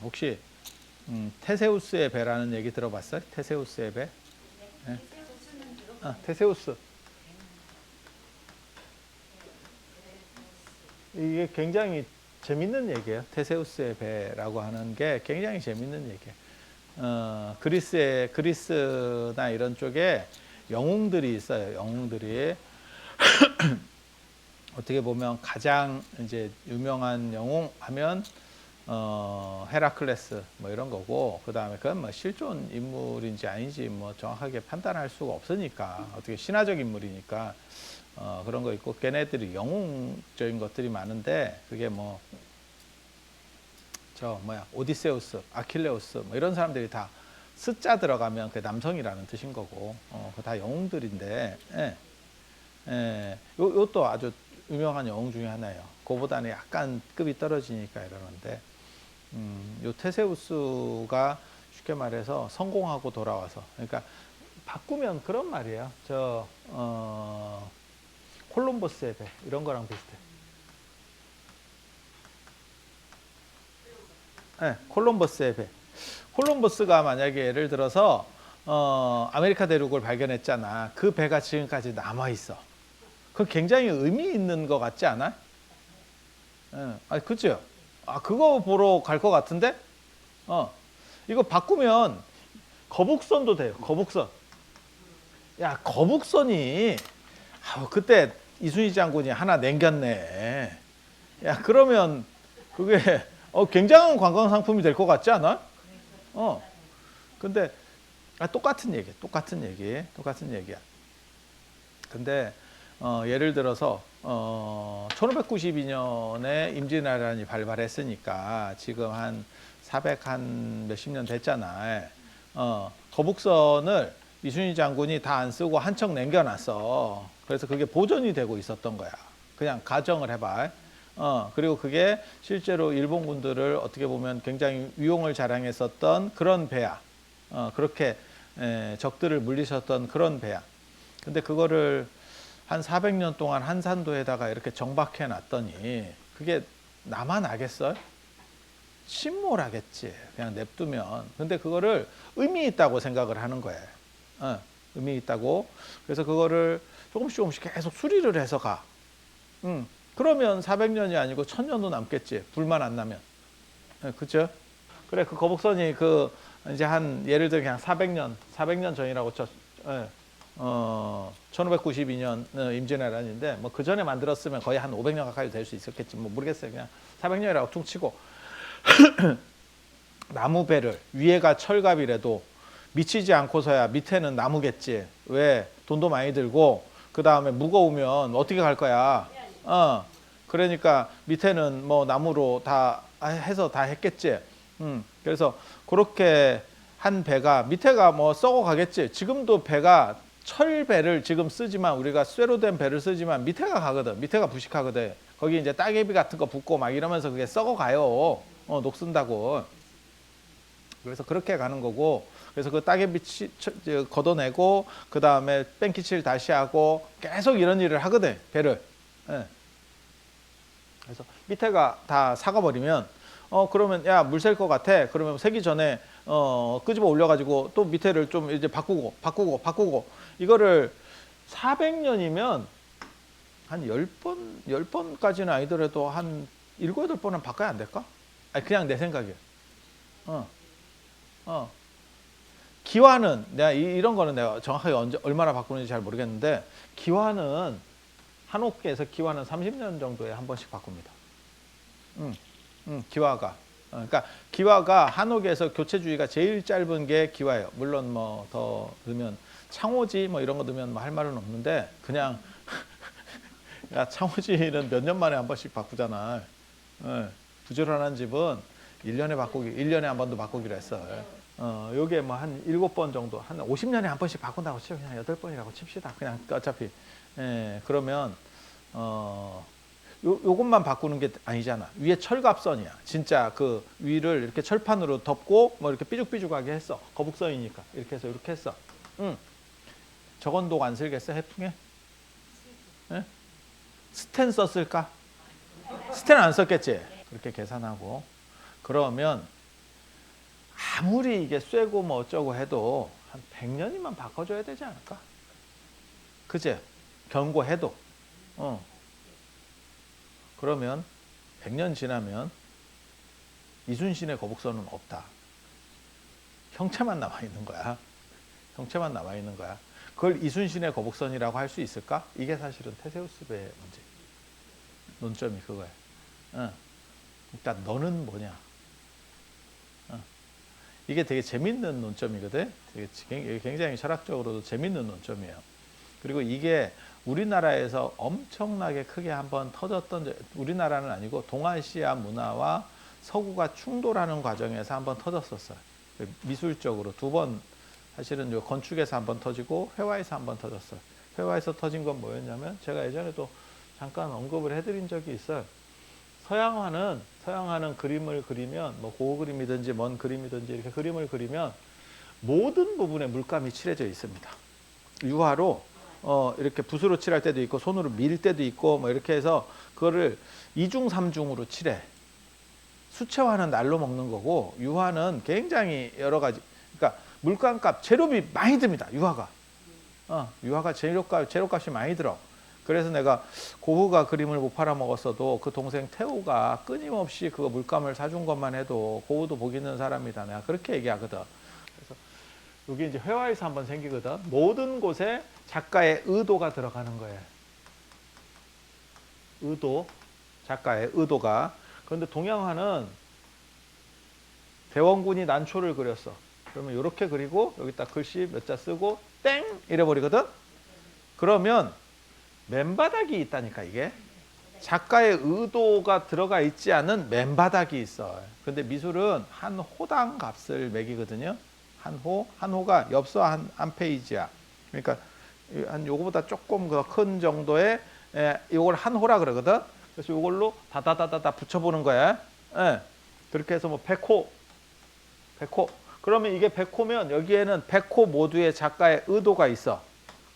혹시 테세우스의 배라는 얘기 들어봤어요? 테세우스의 배? 네. 테세우스. 이게 굉장히 재밌는 얘기예요. 테세우스의 배라고 하는 게 굉장히 재밌는 얘기예요. 그리스나 이런 쪽에 영웅들이 있어요. 영웅들이 어떻게 보면 가장 이제 유명한 영웅 하면 헤라클레스 뭐 이런 거고, 그 다음에 그건 뭐 실존 인물인지 아닌지 뭐 정확하게 판단할 수가 없으니까, 어떻게 신화적 인물이니까 그런 거 있고, 걔네들이 영웅적인 것들이 많은데, 그게 뭐 오디세우스, 아킬레우스 뭐 이런 사람들이 다 스자 들어가면 그 남성이라는 뜻인 거고, 그 다 영웅들인데, 요것도 아주 유명한 영웅 중에 하나예요. 그보다는 약간 급이 떨어지니까 이러는데, 요 테세우스가 쉽게 말해서 성공하고 돌아와서, 그러니까 바꾸면 그런 말이에요. 콜럼버스의 배 이런 거랑 비슷해. 네, 콜럼버스의 배. 콜럼버스가 만약에 예를 들어서 아메리카 대륙을 발견했잖아. 그 배가 지금까지 남아 있어. 그 굉장히 의미 있는 것 같지 않아? 그죠? 그거 보러 갈 것 같은데? 이거 바꾸면 거북선도 돼요. 거북선. 야, 거북선이 그때 이순신 장군이 하나 남겼네. 야, 그러면 그게 굉장한 관광 상품이 될 것 같지 않아? 근데 똑같은 얘기야. 근데 예를 들어서 1592년에 임진왜란이 발발했으니까 지금 한 400 한 몇십 년 됐잖아. 거북선을 이순신 장군이 다 안 쓰고 한 척 남겨놨어. 그래서 그게 보존이 되고 있었던 거야. 그냥 가정을 해봐. 그리고 그게 실제로 일본군들을 어떻게 보면 굉장히 위용을 자랑했었던 그런 배야. 그렇게 적들을 물리쳤던 그런 배야. 근데 그거를 한 400년 동안 한산도에다가 이렇게 정박해 놨더니 그게 남아나겠어요? 침몰하겠지. 그냥 냅두면. 근데 그거를 의미 있다고 생각을 하는 거예요. 의미 있다고. 그래서 그거를 조금씩 계속 수리를 해서 가. 그러면 400년이 아니고 1000년도 남겠지. 불만 안 나면. 그죠? 그래, 그 거북선이 이제 한 예를 들어 그냥 400년 전이라고 쳐. 1592년 임진왜란인데 뭐 그 전에 만들었으면 거의 한 500년 가까이 될 수 있었겠지. 뭐 모르겠어요. 그냥 400년이라고 퉁치고 나무 배를 위에가 철갑이라도 미치지 않고서야 밑에는 나무겠지. 왜? 돈도 많이 들고 그 다음에 무거우면 어떻게 갈 거야? 그러니까 밑에는 뭐 나무로 다 해서 다 했겠지. 그래서 그렇게 한 배가 밑에가 뭐 썩어 가겠지. 지금도 배가 철배를 지금 쓰지만, 우리가 쇠로 된 배를 쓰지만 밑에가 가거든. 밑에가 부식하거든. 거기 이제 따개비 같은 거 붙고 막 이러면서 그게 썩어 가요. 녹슨다고. 그래서 그렇게 가는 거고, 그래서 그 따개비 걷어내고 그 다음에 뺑키칠 다시 하고 계속 이런 일을 하거든, 배를. 그래서 밑에가 다 사가버리면 그러면 야, 물 셀 것 같아. 그러면 새기 전에 끄집어 올려가지고 또 밑에를 좀 이제 바꾸고 이거를 400년이면 한 10번까지는 아니더라도 한 7, 8번은 바꿔야 안 될까? 그냥 내 생각이야. 기와는 내가 이런 거는 내가 정확하게 얼마나 바꾸는지 잘 모르겠는데, 기와는 한옥계에서 기와는 30년 정도에 한 번씩 바꿉니다. 기와가. 그러니까 기와가 한옥에서 교체 주기가 제일 짧은 게 기와예요. 물론 뭐 더 넣으면 창호지 뭐 이런 거 넣으면 뭐 할 말은 없는데, 그냥 야, 창호지는 몇 년 만에 한 번씩 바꾸잖아. 부지런한 집은 1년에 한 번도 바꾸기로 했어. 요게 뭐 한 7번 정도, 한 50년에 한 번씩 바꾼다고 치고 그냥 8번이라고 칩시다. 그냥 어차피. 그러면 요것만 바꾸는 게 아니잖아. 위에 철갑선이야. 진짜 그 위를 이렇게 철판으로 덮고 뭐 이렇게 삐죽삐죽하게 했어. 거북선이니까. 이렇게 해서 이렇게 했어. 저건독 안 쓸겠어? 해풍에? 스텐 썼을까? 스텐 안 썼겠지? 그렇게 계산하고. 그러면 아무리 이게 쇠고 뭐 어쩌고 해도 한 100년이면 바꿔줘야 되지 않을까? 그제? 경고해도. 그러면 100년 지나면 이순신의 거북선은 없다. 형체만 남아 있는 거야. 형체만 남아 있는 거야. 그걸 이순신의 거북선이라고 할 수 있을까? 이게 사실은 테세우스배의 문제. 논점이 그거야. 일단 너는 뭐냐? 이게 되게 재밌는 논점이거든. 되게 굉장히 철학적으로도 재밌는 논점이에요. 그리고 이게 우리나라에서 엄청나게 크게 한번 터졌던, 우리나라는 아니고 동아시아 문화와 서구가 충돌하는 과정에서 한번 터졌었어요. 미술적으로 두 번, 사실은 요 건축에서 한번 터지고 회화에서 한번 터졌어요. 회화에서 터진 건 뭐였냐면, 제가 예전에도 잠깐 언급을 해드린 적이 있어요. 서양화는 그림을 그리면, 뭐 고우 그림이든지 먼 그림이든지 이렇게 그림을 그리면 모든 부분에 물감이 칠해져 있습니다. 유화로 이렇게 붓으로 칠할 때도 있고 손으로 밀 때도 있고 뭐 이렇게 해서 그거를 이중 삼중으로 칠해. 수채화는 날로 먹는 거고 유화는 굉장히 여러 가지, 그러니까 물감값, 재료비 많이 듭니다. 유화가 재료값이 많이 들어. 그래서 내가 고흐가 그림을 못 팔아 먹었어도 그 동생 태호가 끊임없이 그거 물감을 사준 것만 해도 고흐도 복 있는 사람이다. 내가 그렇게 얘기하거든. 그래서 여기 이제 회화에서 한번 생기거든. 모든 곳에 작가의 의도가 들어가는 거예요. 작가의 의도가. 그런데 동양화는 대원군이 난초를 그렸어. 그러면 이렇게 그리고 여기다 글씨 몇 자 쓰고 땡 이래버리거든. 그러면 맨바닥이 있다니까. 이게 작가의 의도가 들어가 있지 않은 맨바닥이 있어. 근데 미술은 한 호당 값을 매기거든요. 한 호가 엽서 한 페이지야. 그러니까 한 요거보다 조금 더 큰 정도의, 요걸 한 호라 그러거든. 그래서 요걸로 다다다다다 붙여보는 거야. 그렇게 해서 뭐 100호. 그러면 이게 100호면 여기에는 100호 모두의 작가의 의도가 있어.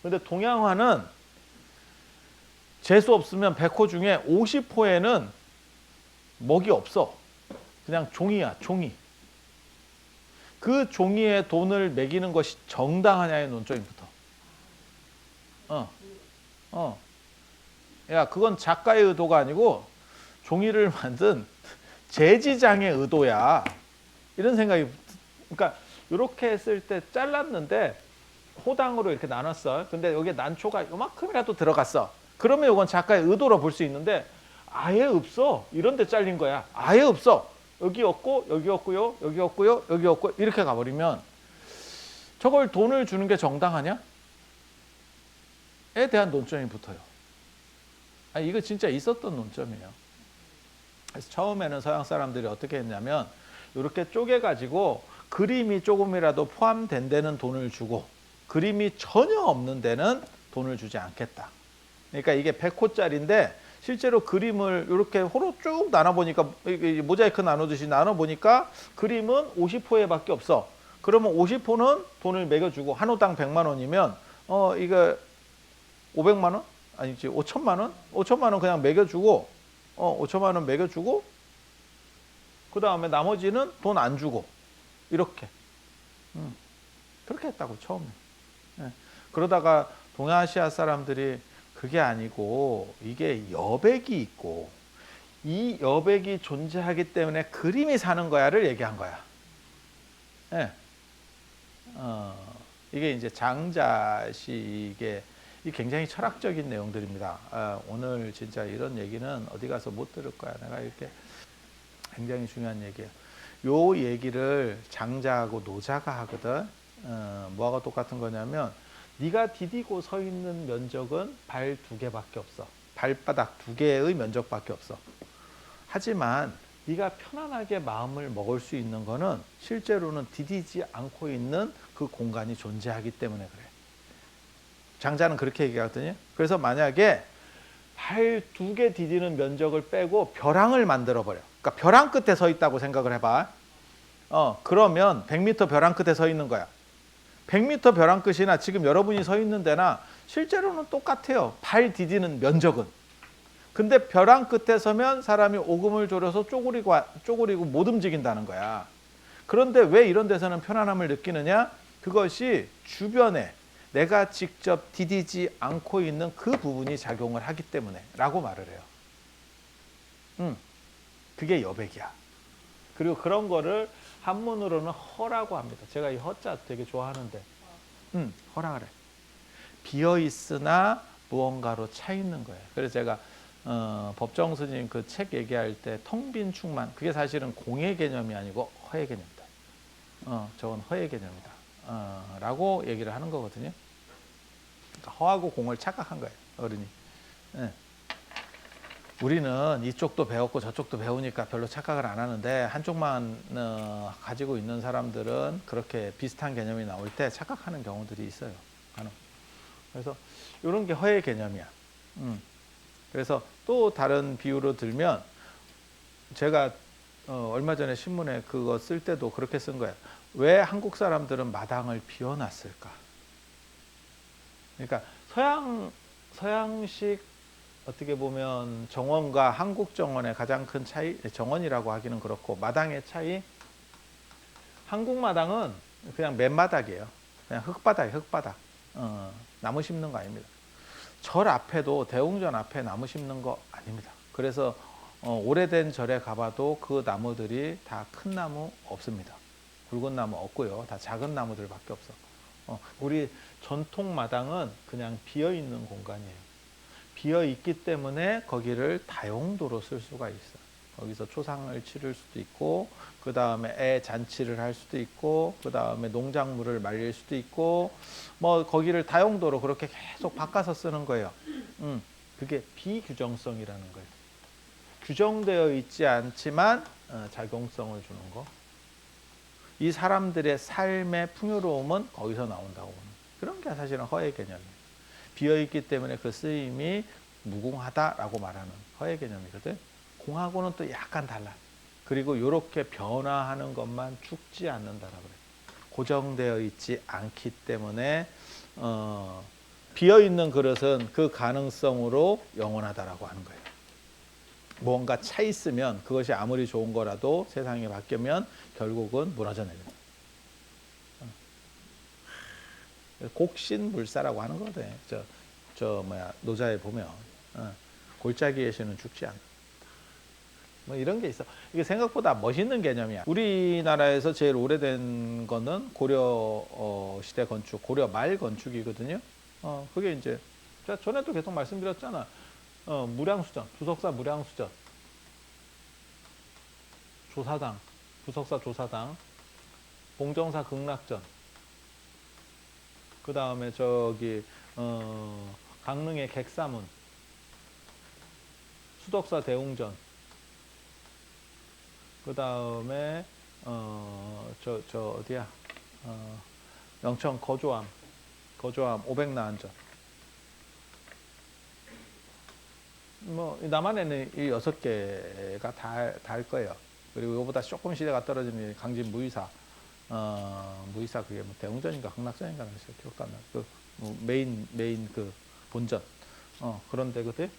근데 동양화는 재수 없으면 100호 중에 50호에는 먹이 없어. 그냥 종이야, 종이. 그 종이에 돈을 매기는 것이 정당하냐의 논점이 붙어. 야, 그건 작가의 의도가 아니고 종이를 만든 제지장의 의도야. 이런 생각이, 그러니까 이렇게 했을 때 잘랐는데 호당으로 이렇게 나눴어. 근데 여기에 난초가 요만큼이라도 들어갔어. 그러면 이건 작가의 의도로 볼 수 있는데 아예 없어. 이런 데 잘린 거야. 아예 없어. 여기 없고 여기 없고요. 여기 없고요. 여기 없고 이렇게 가버리면 저걸 돈을 주는 게 정당하냐? 에 대한 논점이 붙어요. 아니, 이거 진짜 있었던 논점이에요. 그래서 처음에는 서양 사람들이 어떻게 했냐면 이렇게 쪼개가지고 그림이 조금이라도 포함된 데는 돈을 주고 그림이 전혀 없는 데는 돈을 주지 않겠다. 그러니까 이게 100호짜리인데 실제로 그림을 이렇게 호로 쭉 나눠보니까, 모자이크 나누듯이 나눠보니까 그림은 50호에 밖에 없어. 그러면 50호는 돈을 매겨주고 한 호당 100만 원이면 이거 500만 원? 아니지, 5천만 원? 5천만 원 그냥 매겨주고 5천만 원 매겨주고 그 다음에 나머지는 돈 안 주고 이렇게 그렇게 했다고 처음에. 그러다가 동아시아 사람들이 그게 아니고 이게 여백이 있고 이 여백이 존재하기 때문에 그림이 사는 거야를 얘기한 거야. 이게 이제 장자식의 이 굉장히 철학적인 내용들입니다. 오늘 진짜 이런 얘기는 어디 가서 못 들을 거야. 내가 이렇게 굉장히 중요한 얘기예요. 요 얘기를 장자하고 노자가 하거든. 뭐하고 똑같은 거냐면 네가 디디고 서 있는 면적은 발 2개밖에 없어. 발바닥 2개의 면적밖에 없어. 하지만 네가 편안하게 마음을 먹을 수 있는 거는 실제로는 디디지 않고 있는 그 공간이 존재하기 때문에 그래. 장자는 그렇게 얘기하거든요. 그래서 만약에 발 2개 디디는 면적을 빼고 벼랑을 만들어 버려. 그러니까 벼랑 끝에 서 있다고 생각을 해봐. 그러면 100m 벼랑 끝에 서 있는 거야. 100m 벼랑 끝이나 지금 여러분이 서 있는 데나 실제로는 똑같아요. 발 디디는 면적은. 근데 벼랑 끝에 서면 사람이 오금을 졸여서 쪼그리고 못 움직인다는 거야. 그런데 왜 이런 데서는 편안함을 느끼느냐? 그것이 주변에 내가 직접 디디지 않고 있는 그 부분이 작용을 하기 때문에 라고 말을 해요. 그게 여백이야. 그리고 그런 거를 한문으로는 허라고 합니다. 제가 이 허자 되게 좋아하는데 허라 그래. 비어있으나 무언가로 차 있는 거예요. 그래서 제가 법정 스님 그 책 얘기할 때 텅 빈 충만, 그게 사실은 공의 개념이 아니고 허의 개념이다. 저건 허의 개념이다. 라고 얘기를 하는 거거든요. 그러니까 허하고 공을 착각한 거예요, 어른이. 예. 우리는 이쪽도 배웠고 저쪽도 배우니까 별로 착각을 안 하는데 한쪽만 가지고 있는 사람들은 그렇게 비슷한 개념이 나올 때 착각하는 경우들이 있어요. 그래서 이런 게 허의 개념이야. 그래서 또 다른 비유로 들면 제가 얼마 전에 신문에 그거 쓸 때도 그렇게 쓴 거예요. 왜 한국 사람들은 마당을 비워놨을까? 그러니까 서양식 어떻게 보면 정원과 한국 정원의 가장 큰 차이, 정원이라고 하기는 그렇고 마당의 차이, 한국 마당은 그냥 맨바닥이에요. 그냥 흙바닥. 나무 심는 거 아닙니다. 절 앞에도 대웅전 앞에 나무 심는 거 아닙니다. 그래서 오래된 절에 가봐도 그 나무들이 다 큰 나무 없습니다. 굵은 나무 없고요. 다 작은 나무들밖에 없어. 우리 전통 마당은 그냥 비어있는 공간이에요. 비어있기 때문에 거기를 다용도로 쓸 수가 있어요. 거기서 초상을 치를 수도 있고, 그 다음에 애 잔치를 할 수도 있고, 그 다음에 농작물을 말릴 수도 있고, 뭐 거기를 다용도로 그렇게 계속 바꿔서 쓰는 거예요. 그게 비규정성이라는 거예요. 규정되어 있지 않지만 작용성을 주는 거. 이 사람들의 삶의 풍요로움은 거기서 나온다고 보는 그런 게 사실은 허의 개념이에요. 비어있기 때문에 그 쓰임이 무궁하다라고 말하는 허의 개념이거든. 공하고는 또 약간 달라. 그리고 이렇게 변화하는 것만 죽지 않는다라고 그래요. 고정되어 있지 않기 때문에 비어있는 그릇은 그 가능성으로 영원하다라고 하는 거예요. 뭔가 차 있으면 그것이 아무리 좋은 거라도 세상이 바뀌면 결국은 무너져 내린다. 곡신물사라고 하는 거거든. 노자에 보면 골짜기에서는 죽지 않는다. 뭐 이런 게 있어. 이게 생각보다 멋있는 개념이야. 우리나라에서 제일 오래된 거는 고려 시대 건축, 고려 말 건축이거든요. 그게 이제 제가 전에도 계속 말씀드렸잖아. 무량수전, 부석사 무량수전, 조사당, 부석사 조사당, 봉정사 극락전, 그 다음에 강릉의 객사문, 수덕사 대웅전, 그 다음에 어디야? 영천 거조암 500나안전. 뭐 남한에는 이 6개가 다 할 거예요. 그리고 이거보다 조금 시대가 떨어지는 강진 무의사, 무의사 그게 뭐 대웅전인가 극락전인가 기억도 안 나. 그 메인 그 본전. 그런데 그때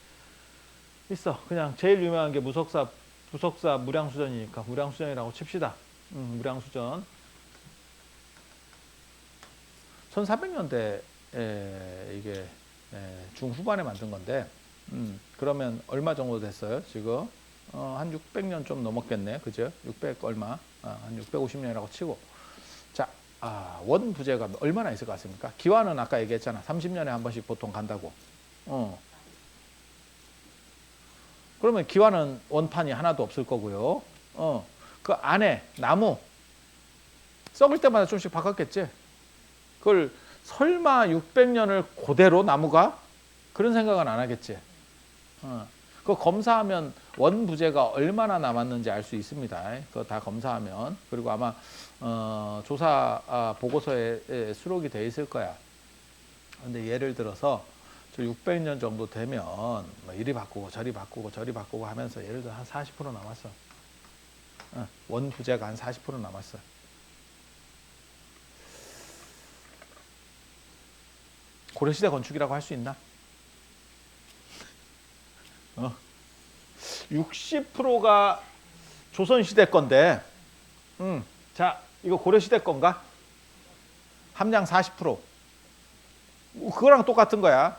있어. 그냥 제일 유명한 게 부석사 무량수전이니까 무량수전이라고 칩시다. 무량수전. 1400년대에 이게 중후반에 만든 건데, 그러면 얼마 정도 됐어요? 지금 한 600년 좀 넘었겠네, 그죠? 600 얼마? 한 650년이라고 치고. 자, 원 부재가 얼마나 있을 것 같습니까? 기와는 아까 얘기했잖아. 30년에 한 번씩 보통 간다고. 그러면 기와는 원판이 하나도 없을 거고요. 그 안에 나무 썩을 때마다 좀씩 바꿨겠지. 그걸 설마 600년을 그대로 나무가? 그런 생각은 안 하겠지. 그거 검사하면 원부재가 얼마나 남았는지 알 수 있습니다. 그거 다 검사하면. 그리고 아마 조사 보고서에 수록이 돼 있을 거야. 근데 예를 들어서 600년 정도 되면 뭐 이리 바꾸고 저리 바꾸고 하면서 예를 들어 한 40% 남았어. 원부재가 한 40% 남았어. 고려시대 건축이라고 할 수 있나? 60%가 조선시대 건데, 자, 이거 고려시대 건가? 함량 40%. 그거랑 똑같은 거야.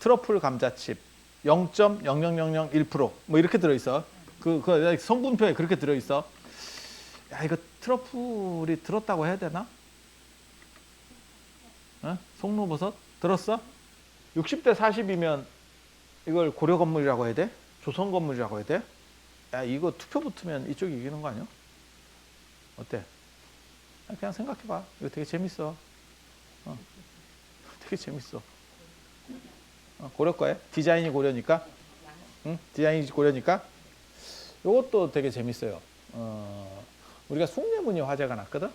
트러플 감자칩 0.00001%. 뭐 이렇게 들어있어. 그 성분표에 그렇게 들어있어. 야, 이거 트러플이 들었다고 해야 되나? 어? 송로버섯? 들었어? 60대 40이면 이걸 고려 건물이라고 해야 돼? 조선 건물이라고 해야 돼? 야, 이거 투표 붙으면 이쪽이 이기는 거 아니야? 어때? 그냥 생각해봐. 이거 되게 재밌어. 되게 재밌어. 고려 거에 디자인이 고려니까, 응? 디자인이 고려니까. 이것도 되게 재밌어요. 우리가 숭례문이 화재가 났거든.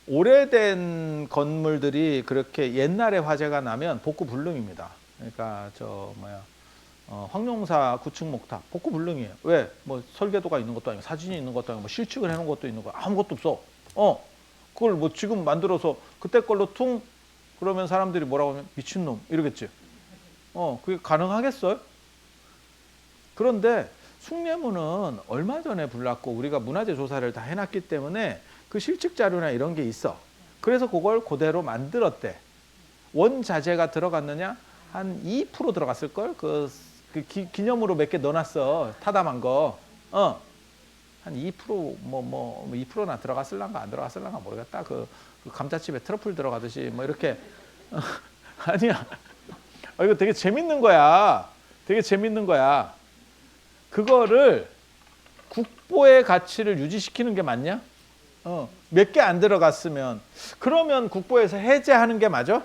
오래된 건물들이 그렇게 옛날에 화재가 나면 복구 불능입니다. 그러니까 황룡사 구층 목탑 복구 불능이에요. 왜? 뭐 설계도가 있는 것도 아니고 사진이 있는 것도 아니고 뭐 실측을 해놓은 것도 있는 거 아무것도 없어. 그걸 뭐 지금 만들어서 그때 걸로 퉁 그러면 사람들이 뭐라고 하면 미친놈 이러겠지. 그게 가능하겠어요? 그런데 숭례문은 얼마 전에 불났고 우리가 문화재 조사를 다 해놨기 때문에 그 실측 자료나 이런 게 있어. 그래서 그걸 그대로 만들었대. 원자재가 들어갔느냐? 한 2% 들어갔을걸? 기념으로 몇 개 넣어놨어. 타담한 거. 한 2% 2%나 들어갔을란가 안 들어갔을란가 모르겠다. 그 감자칩에 트러플 들어가듯이 뭐 이렇게. 아니야. 이거 되게 재밌는 거야. 되게 재밌는 거야. 그거를 국보의 가치를 유지시키는 게 맞냐? 몇 개 안 들어갔으면 그러면 국보에서 해제하는 게 맞아?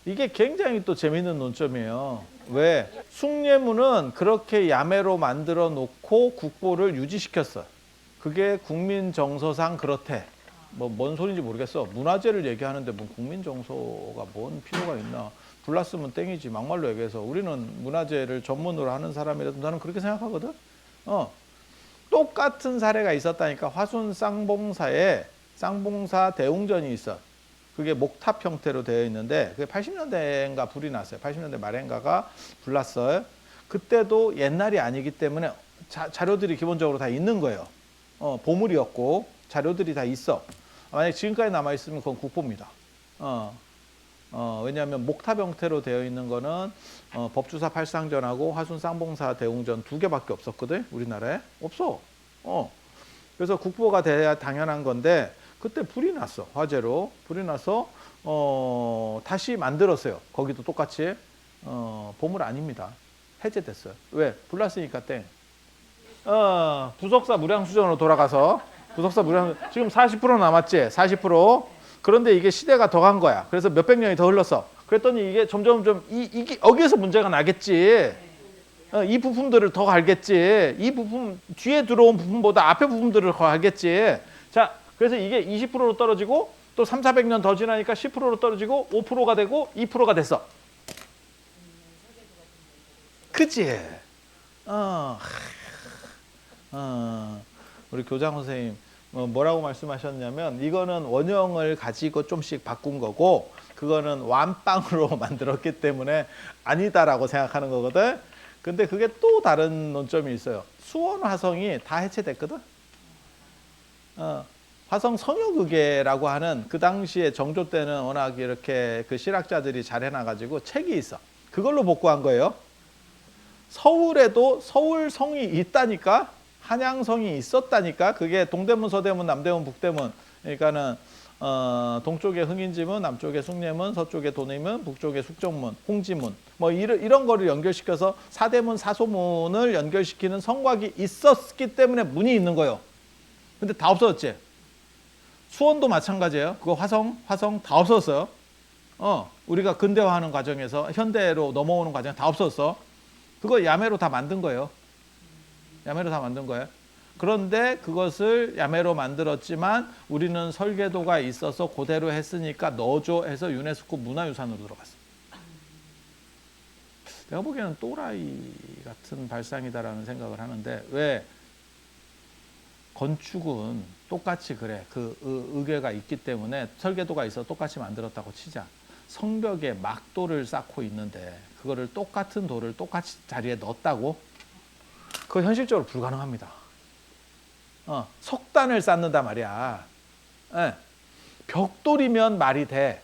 이게 굉장히 또 재밌는 논점이에요. 왜? 숭례문은 그렇게 야매로 만들어 놓고 국보를 유지시켰어. 그게 국민 정서상 그렇대. 뭐 뭔 소리인지 모르겠어. 문화재를 얘기하는데 뭐 국민 정서가 뭔 필요가 있나? 불났으면 땡이지. 막말로 얘기해서 우리는 문화재를 전문으로 하는 사람이라도 나는 그렇게 생각하거든. 똑같은 사례가 있었다니까. 화순 쌍봉사에 쌍봉사 대웅전이 있어. 그게 목탑 형태로 되어 있는데 그게 80년대인가 불이 났어요. 80년대 말인가가 불났어요. 그때도 옛날이 아니기 때문에 자료들이 기본적으로 다 있는 거예요. 보물이었고 자료들이 다 있어. 만약에 지금까지 남아있으면 그건 국보입니다. 왜냐하면 목탑 형태로 되어 있는 거는 법주사 팔상전하고 화순 쌍봉사 대웅전 2개밖에 없었거든. 우리나라에 없어. 그래서 국보가 돼야 당연한 건데 그때 불이 났어. 화재로 불이 나서 다시 만들었어요. 거기도 똑같이 보물 아닙니다. 해제됐어요. 왜? 불났으니까 땡. 부석사 무량수전으로 돌아가서 부석사 무량 지금 40% 남았지. 40%. 그런데 이게 시대가 더 간 거야. 그래서 몇백 년이 더 흘렀어. 그랬더니 이게 점점 이게 여기에서 문제가 나겠지. 이 부품들을 더 갈겠지. 이 부품 뒤에 들어온 부품보다 앞에 부품들을 더 갈겠지. 자, 그래서 이게 20%로 떨어지고 또 3,400년 더 지나니까 10%로 떨어지고 5%가 되고 2%가 됐어. 그치? 우리 교장 선생님 뭐라고 말씀하셨냐면 이거는 원형을 가지고 좀씩 바꾼 거고 그거는 완빵으로 만들었기 때문에 아니다라고 생각하는 거거든. 근데 그게 또 다른 논점이 있어요. 수원 화성이 다 해체됐거든. 화성 성효극예라고 하는 그 당시에 정조 때는 워낙 이렇게 그 실학자들이 잘 해놔가지고 책이 있어. 그걸로 복구한 거예요. 서울에도 서울성이 있다니까. 한양성이 있었다니까. 그게 동대문, 서대문, 남대문, 북대문. 그러니까는 동쪽에 흥인지문, 남쪽에 숭례문, 서쪽에 도내문, 북쪽에 숙정문, 홍지문 뭐 이런 거를 연결시켜서 사대문, 사소문을 연결시키는 성곽이 있었기 때문에 문이 있는 거예요. 근데 다 없어졌지. 수원도 마찬가지예요. 그거 화성 다 없었어요. 우리가 근대화하는 과정에서 현대로 넘어오는 과정에 다 없었어. 그거 야매로 다 만든 거예요. 야매로 다 만든 거예요. 그런데 그것을 야매로 만들었지만 우리는 설계도가 있어서 그대로 했으니까 넣어줘 해서 유네스코 문화유산으로 들어갔어. 내가 보기에는 또라이 같은 발상이다라는 생각을 하는데 왜 건축은 똑같이 그래. 그 의궤가 있기 때문에 설계도가 있어 똑같이 만들었다고 치자. 성벽에 막돌을 쌓고 있는데 그거를 똑같은 돌을 똑같이 자리에 넣었다고? 그거 현실적으로 불가능합니다. 석단을 쌓는단 말이야. 예. 벽돌이면 말이 돼.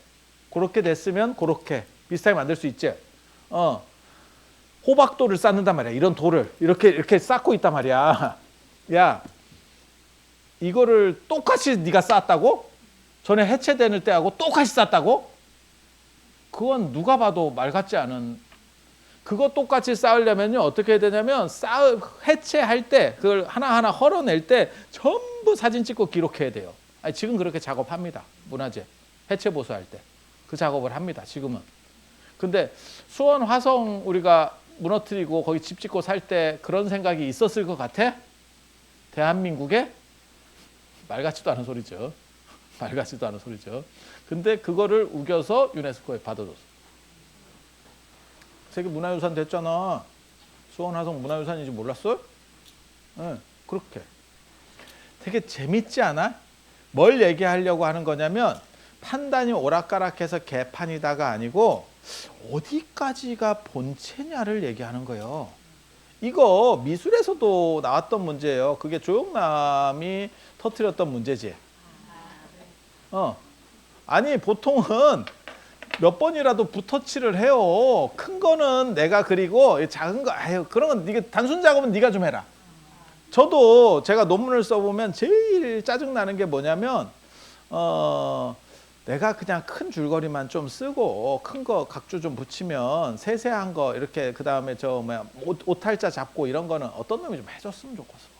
그렇게 됐으면 그렇게 비슷하게 만들 수 있지. 호박돌을 쌓는단 말이야. 이런 돌을 이렇게 쌓고 있단 말이야. 야, 이거를 똑같이 네가 쌓았다고? 전에 해체되는 때하고 똑같이 쌓았다고? 그건 누가 봐도 말 같지 않은. 그거 똑같이 쌓으려면요 어떻게 해야 되냐면 해체할 때 그걸 하나하나 헐어낼 때 전부 사진 찍고 기록해야 돼요. 아니, 지금 그렇게 작업합니다. 문화재 해체 보수할 때 그 작업을 합니다. 지금은. 근데 수원 화성 우리가 무너뜨리고 거기 집 짓고 살 때 그런 생각이 있었을 것 같아? 대한민국에? 말 같지도 않은 소리죠. 말 같지도 않은 소리죠. 근데 그거를 우겨서 유네스코에 받아줬어. 세계 문화유산 됐잖아. 수원 화성 문화유산인지 몰랐어? 네, 그렇게. 되게 재밌지 않아? 뭘 얘기하려고 하는 거냐면 판단이 오락가락해서 개판이다가 아니고 어디까지가 본체냐를 얘기하는 거예요. 이거 미술에서도 나왔던 문제예요. 그게 조영남이 터뜨렸던 문제지. 아니 보통은 몇 번이라도 붓터치를 해요. 큰 거는 내가 그리고 작은 거 아유 그런 건 네가 단순 작업은 네가 좀 해라. 저도 제가 논문을 써보면 제일 짜증 나는 게 뭐냐면 내가 그냥 큰 줄거리만 좀 쓰고 큰 거 각주 좀 붙이면 세세한 거 이렇게 그 다음에 저 뭐야 오탈자 잡고 이런 거는 어떤 놈이 좀 해줬으면 좋겠어.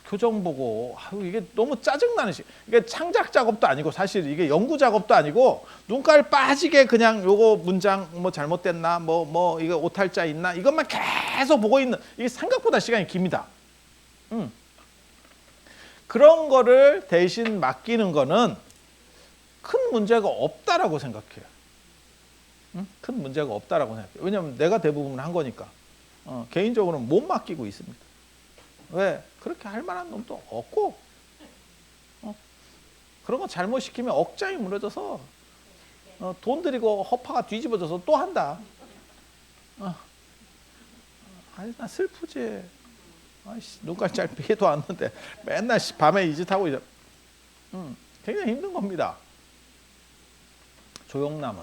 교정 보고 아유 이게 너무 짜증나는 시. 이게 창작 작업도 아니고 사실 이게 연구 작업도 아니고 눈깔 빠지게 그냥 요거 문장 뭐 잘못됐나 뭐 이거 오탈자 있나 이것만 계속 보고 있는 이게 생각보다 시간이 깁니다. 그런 거를 대신 맡기는 거는 큰 문제가 없다라고 생각해요. 큰 문제가 없다라고 생각해요. 왜냐하면 내가 대부분 한 거니까. 개인적으로는 못 맡기고 있습니다. 왜? 그렇게 할 만한 놈도 없고 그런 거 잘못 시키면 억장이 무너져서 돈 들이고 허파가 뒤집어져서 또 한다. 아니 나 슬프지. 아이씨, 눈깔 잘 피해도 왔는데 맨날 밤에 이 짓 하고 있어. 굉장히 힘든 겁니다. 조영남은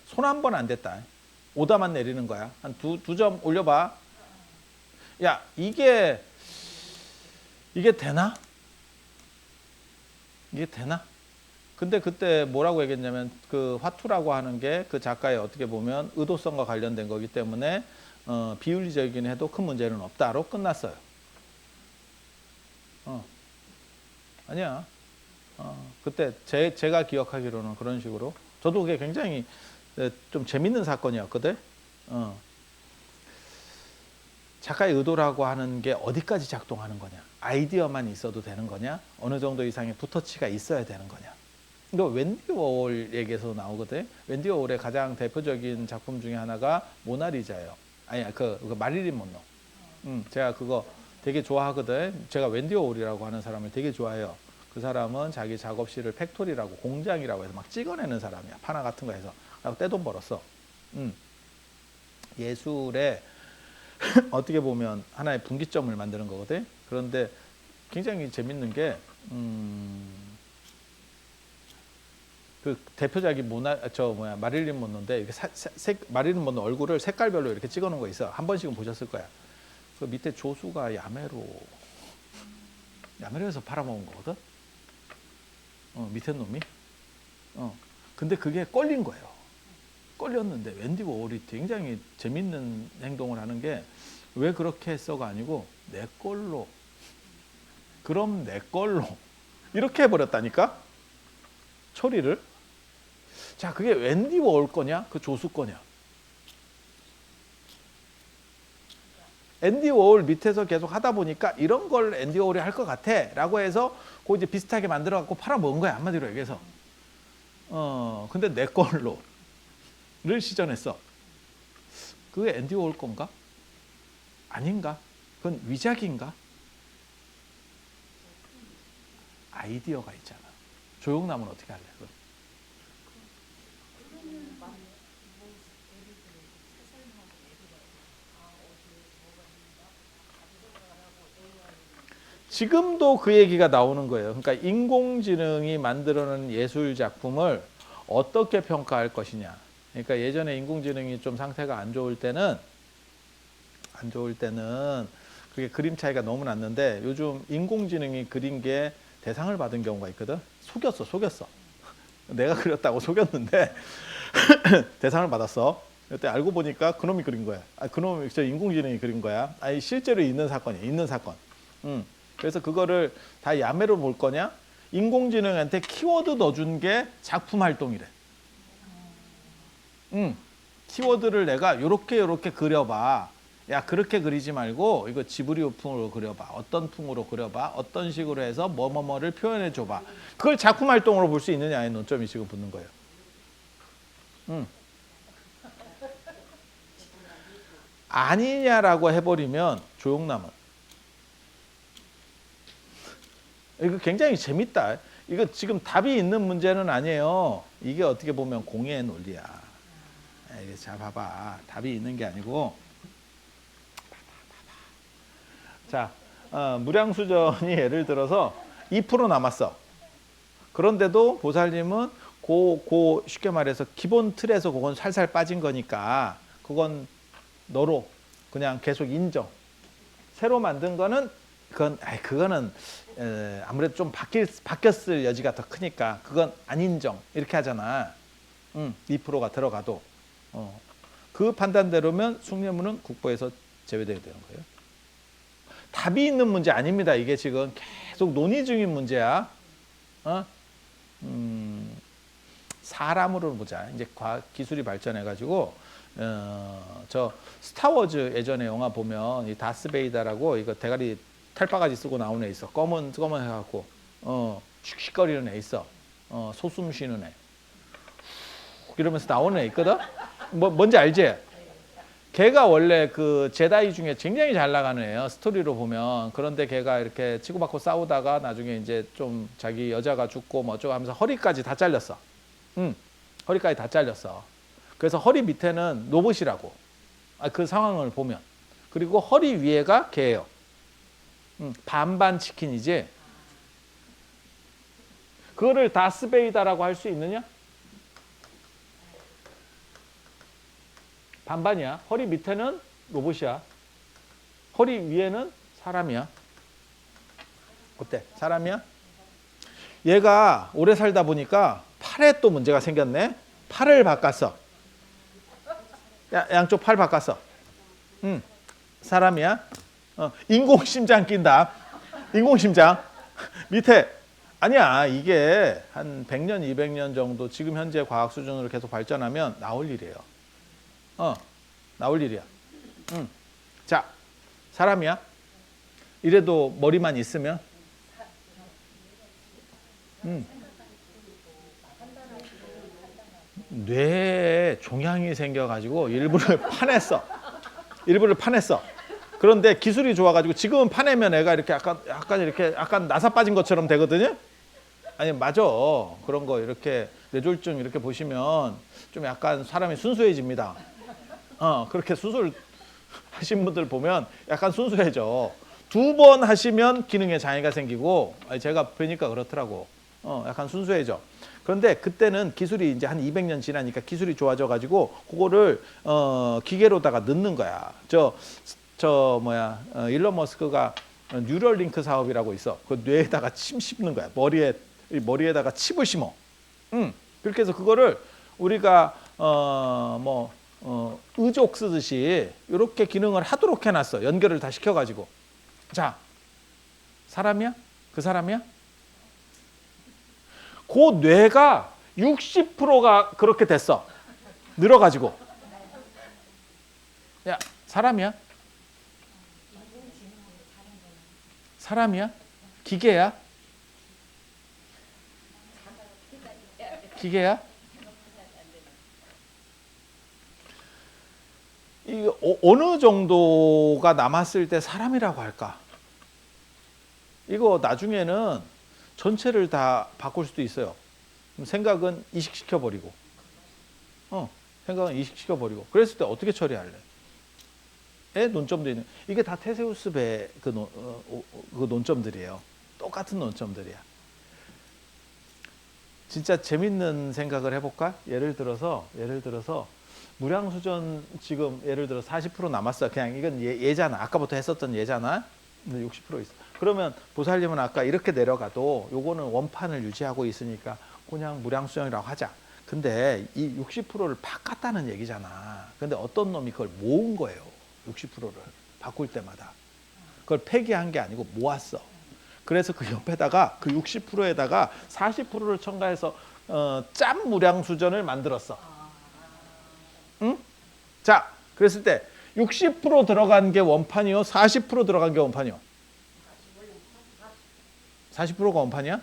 손 한 번 안 댔다. 오다만 내리는 거야. 한 두 점 올려봐. 야 이게 되나? 이게 되나? 근데 그때 뭐라고 얘기했냐면 그 화투라고 하는 게 그 작가의 어떻게 보면 의도성과 관련된 거기 때문에 비윤리적이긴 해도 큰 문제는 없다로 끝났어요. 아니야. 그때 제가 기억하기로는 그런 식으로 저도 그게 굉장히 좀 재밌는 사건이었거든. 작가의 의도라고 하는 게 어디까지 작동하는 거냐? 아이디어만 있어도 되는 거냐? 어느 정도 이상의 붓터치가 있어야 되는 거냐? 이거 웬디 워홀 얘기에서 나오거든. 웬디 워홀의 가장 대표적인 작품 중에 하나가 모나리자예요. 아니 그 마릴린 먼로. 제가 그거 되게 좋아하거든. 제가 웬디 워홀이라고 하는 사람을 되게 좋아해요. 그 사람은 자기 작업실을 팩토리라고 공장이라고 해서 막 찍어내는 사람이야. 파나 같은 거 해서. 그리고 떼돈 벌었어. 예술에 어떻게 보면 하나의 분기점을 만드는 거거든. 그런데 굉장히 재밌는 게 그 대표작이 마릴린 먼로인데 이렇게 마릴린 먼로 얼굴을 색깔별로 이렇게 찍어놓은 거 있어. 한 번씩은 보셨을 거야. 그 밑에 조수가 야매로 해서 팔아먹은 거거든. 밑에 놈이. 근데 그게 걸린 거예요. 걸렸는데 웬디 워홀이 굉장히 재밌는 행동을 하는 게 왜 그렇게 했어가 아니고 내 걸로. 그럼 내 걸로. 이렇게 해버렸다니까. 처리를. 자, 그게 웬디 워홀 거냐? 그 조수 거냐? 앤디 워홀 밑에서 계속 하다 보니까 이런 걸 앤디 워홀이 할 것 같아 라고 해서 그 이제 비슷하게 만들어 갖고 팔아먹은 거야. 한마디로 얘기해서. 근데 내 걸로를 시전했어. 그게 앤디 워홀 건가? 아닌가? 그건 위작인가? 아이디어가 있잖아. 조영남은 어떻게 할래? 그건? 지금도 그 얘기가 나오는 거예요. 그러니까 인공지능이 만들어낸 예술 작품을 어떻게 평가할 것이냐. 그러니까 예전에 인공지능이 좀 상태가 안 좋을 때는 그게 그림 차이가 너무 났는데 요즘 인공지능이 그린 게 대상을 받은 경우가 있거든. 속였어. 내가 그렸다고 속였는데 대상을 받았어. 그때 알고 보니까 그놈이 그린 거야. 그놈이 저 인공지능이 그린 거야. 아니 실제로 있는 사건이야. 있는 사건. 그래서 그거를 다 야매로 볼 거냐? 인공지능한테 키워드 넣어준 게 작품 활동이래. 키워드를 내가 요렇게 그려봐. 야 그렇게 그리지 말고 이거 지브리 풍으로 그려봐. 어떤 풍으로 그려봐. 어떤 식으로 해서 뭐뭐뭐를 표현해 줘봐. 그걸 작품 활동으로 볼 수 있느냐의 논점이 지금 붙는 거예요. 아니냐라고 해버리면 조용남은. 이거 굉장히 재밌다. 이거 지금 답이 있는 문제는 아니에요. 이게 어떻게 보면 공예의 논리야. 이게 잘 봐봐. 답이 있는 게 아니고. 자, 무량수전이 예를 들어서 2% 남았어. 그런데도 보살님은 쉽게 말해서 기본 틀에서 그건 살살 빠진 거니까 그건 너로 그냥 계속 인정. 새로 만든 거는 그거는 아무래도 좀 바뀌었을 여지가 더 크니까 그건 안 인정. 이렇게 하잖아. 2%가 들어가도. 그 판단대로면 숭례문은 국보에서 제외되게 되는 거예요. 답이 있는 문제 아닙니다. 이게 지금 계속 논의 중인 문제야. 사람으로 보자. 이제 과학 기술이 발전해가지고 저 스타워즈 예전에 영화 보면 이 다스베이다라고 이거 대가리 털바가지 쓰고 나오는 애 있어. 검은 해갖고 슉슉거리는 애 있어. 소숨 쉬는 애. 이러면서 나오는 애 있거든. 뭔지 알지? 걔가 원래 그 제다이 중에 굉장히 잘 나가는 애예요. 스토리로 보면. 그런데 걔가 이렇게 치고받고 싸우다가 나중에 이제 좀 자기 여자가 죽고 뭐 어쩌고 하면서 허리까지 다 잘렸어. 허리까지 다 잘렸어. 그래서 허리 밑에는 로봇이라고. 그 상황을 보면. 그리고 허리 위에가 걔예요. 반반 치킨이지. 그거를 다스베이다라고 할 수 있느냐? 반반이야. 허리 밑에는 로봇이야. 허리 위에는 사람이야. 어때? 사람이야? 얘가 오래 살다 보니까 팔에 또 문제가 생겼네. 팔을 바꿨어. 양쪽 팔 바꿨어. 사람이야. 인공심장 낀다. 인공심장. 밑에. 아니야. 이게 한 100년, 200년 정도 지금 현재 과학 수준으로 계속 발전하면 나올 일이에요. 나올 일이야. 자, 사람이야. 이래도 머리만 있으면. 뇌에 종양이 생겨가지고 일부를 파냈어. 그런데 기술이 좋아가지고 지금은 파내면 애가 이렇게 약간 나사 빠진 것처럼 되거든요. 아니 맞아. 그런 거 이렇게 뇌졸중 이렇게 보시면 좀 약간 사람이 순수해집니다. 그렇게 수술 하신 분들 보면 약간 순수해져. 2번 하시면 기능에 장애가 생기고, 제가 뵈니까 그렇더라고. 약간 순수해져. 그런데 그때는 기술이 이제 한 200년 지나니까 기술이 좋아져가지고 그거를 기계로다가 넣는 거야. 일론 머스크가 뉴럴링크 사업이라고 있어. 그 뇌에다가 침 심는 거야. 머리에다가 칩을 심어. 그렇게 해서 그거를 우리가 의족 쓰듯이 이렇게 기능을 하도록 해놨어. 연결을 다 시켜가지고. 자, 사람이야? 그 사람이야? 그 뇌가 60%가 그렇게 됐어. 늘어가지고. 야, 사람이야? 사람이야? 기계야? 기계야? 이 어느 정도가 남았을 때 사람이라고 할까? 이거 나중에는 전체를 다 바꿀 수도 있어요. 생각은 이식시켜버리고. 생각은 이식시켜버리고. 그랬을 때 어떻게 처리할래? 논점도 있는. 이게 다 테세우스 배의 그 논점들이에요. 똑같은 논점들이야. 진짜 재밌는 생각을 해볼까? 예를 들어서 무량수전 지금 예를 들어 40% 남았어. 그냥 이건 예잖아. 아까부터 했었던 예잖아. 근데 60% 있어. 그러면 보살님은 아까 이렇게 내려가도 요거는 원판을 유지하고 있으니까 그냥 무량수전이라고 하자. 근데 이 60%를 바꿨다는 얘기잖아. 근데 어떤 놈이 그걸 모은 거예요. 60%를 바꿀 때마다. 그걸 폐기한 게 아니고 모았어. 그래서 그 옆에다가 그 60%에다가 40%를 첨가해서 짬 무량수전을 만들었어. 응? 자, 그랬을 때 60% 들어간 게 원판이요? 40% 들어간 게 원판이요? 40%가 원판이야?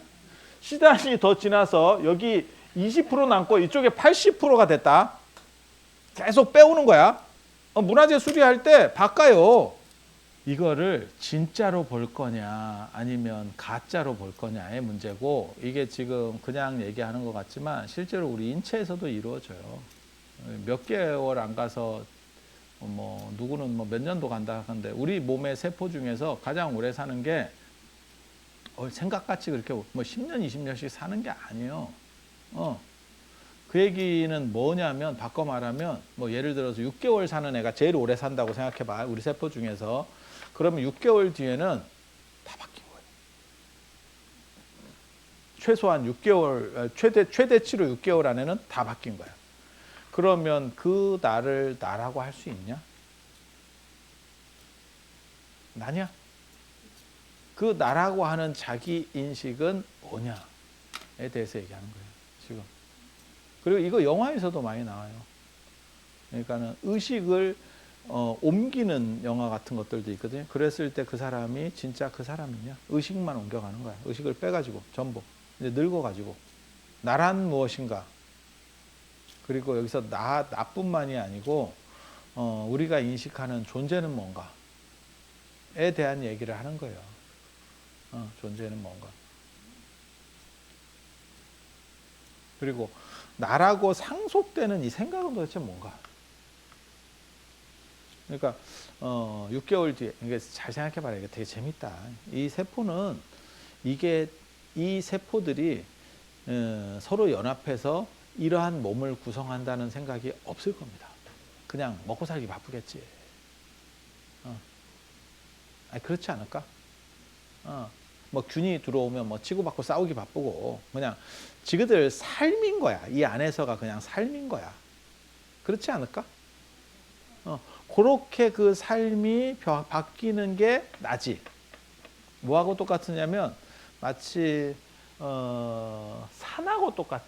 시간이 더 지나서 여기 20% 남고 이쪽에 80%가 됐다. 계속 빼오는 거야. 문화재 수리할 때 바꿔요. 이거를 진짜로 볼 거냐 아니면 가짜로 볼 거냐의 문제고, 이게 지금 그냥 얘기하는 것 같지만 실제로 우리 인체에서도 이루어져요. 몇 개월 안 가서 뭐 누구는 뭐 몇 년도 간다 하는데 우리 몸의 세포 중에서 가장 오래 사는 게 생각같이 그렇게 뭐 10년 20년씩 사는 게 아니에요. 그 얘기는 뭐냐면 바꿔 말하면 뭐 예를 들어서 6개월 사는 애가 제일 오래 산다고 생각해봐. 우리 세포 중에서. 그러면 6개월 뒤에는 다 바뀐 거예요. 최소한 6개월, 최대치로 6개월 안에는 다 바뀐 거야. 그러면 그 나를 나라고 할 수 있냐? 나냐? 그 나라고 하는 자기 인식은 뭐냐에 대해서 얘기하는 거예요. 지금. 그리고 이거 영화에서도 많이 나와요. 그러니까는 의식을 옮기는 영화 같은 것들도 있거든요. 그랬을 때 그 사람이 진짜 그 사람이냐? 의식만 옮겨가는 거야. 의식을 빼가지고 전부 이제 늙어가지고 나란 무엇인가. 그리고 여기서 나뿐만이 아니고 우리가 인식하는 존재는 뭔가에 대한 얘기를 하는 거예요. 존재는 뭔가. 그리고 나라고 상속되는 이 생각은 도대체 뭔가. 그러니까 6개월 뒤에, 이게 잘 생각해봐라. 이게 되게 재밌다. 이 세포는 이 세포들이 서로 연합해서 이러한 몸을 구성한다는 생각이 없을 겁니다. 그냥 먹고 살기 바쁘겠지. 아니, 그렇지 않을까? 뭐 균이 들어오면 뭐 치고받고 싸우기 바쁘고 그냥 지그들 삶인 거야. 이 안에서가 그냥 삶인 거야. 그렇지 않을까? 그렇게 그 삶이 바뀌는 게 나지. 뭐하고 똑같으냐면 마치 산하고 똑같아.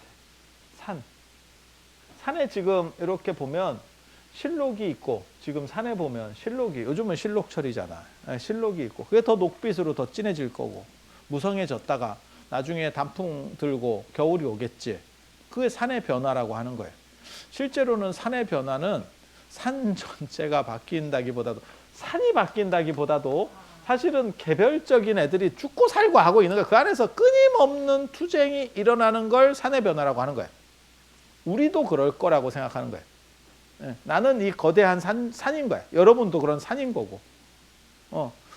산에 지금 이렇게 보면 실록이 있고, 지금 산에 보면 실록이, 요즘은 실록철이잖아. 실록이 있고 그게 더 녹빛으로 더 진해질 거고, 무성해졌다가 나중에 단풍 들고 겨울이 오겠지. 그게 산의 변화라고 하는 거예요. 실제로는 산의 변화는 산 전체가 바뀐다기보다도, 산이 바뀐다기보다도 사실은 개별적인 애들이 죽고 살고 하고 있는 거야. 그 안에서 끊임없는 투쟁이 일어나는 걸 산의 변화라고 하는 거야. 우리도 그럴 거라고 생각하는 거야. 나는 이 거대한 산인 거야. 여러분도 그런 산인 거고.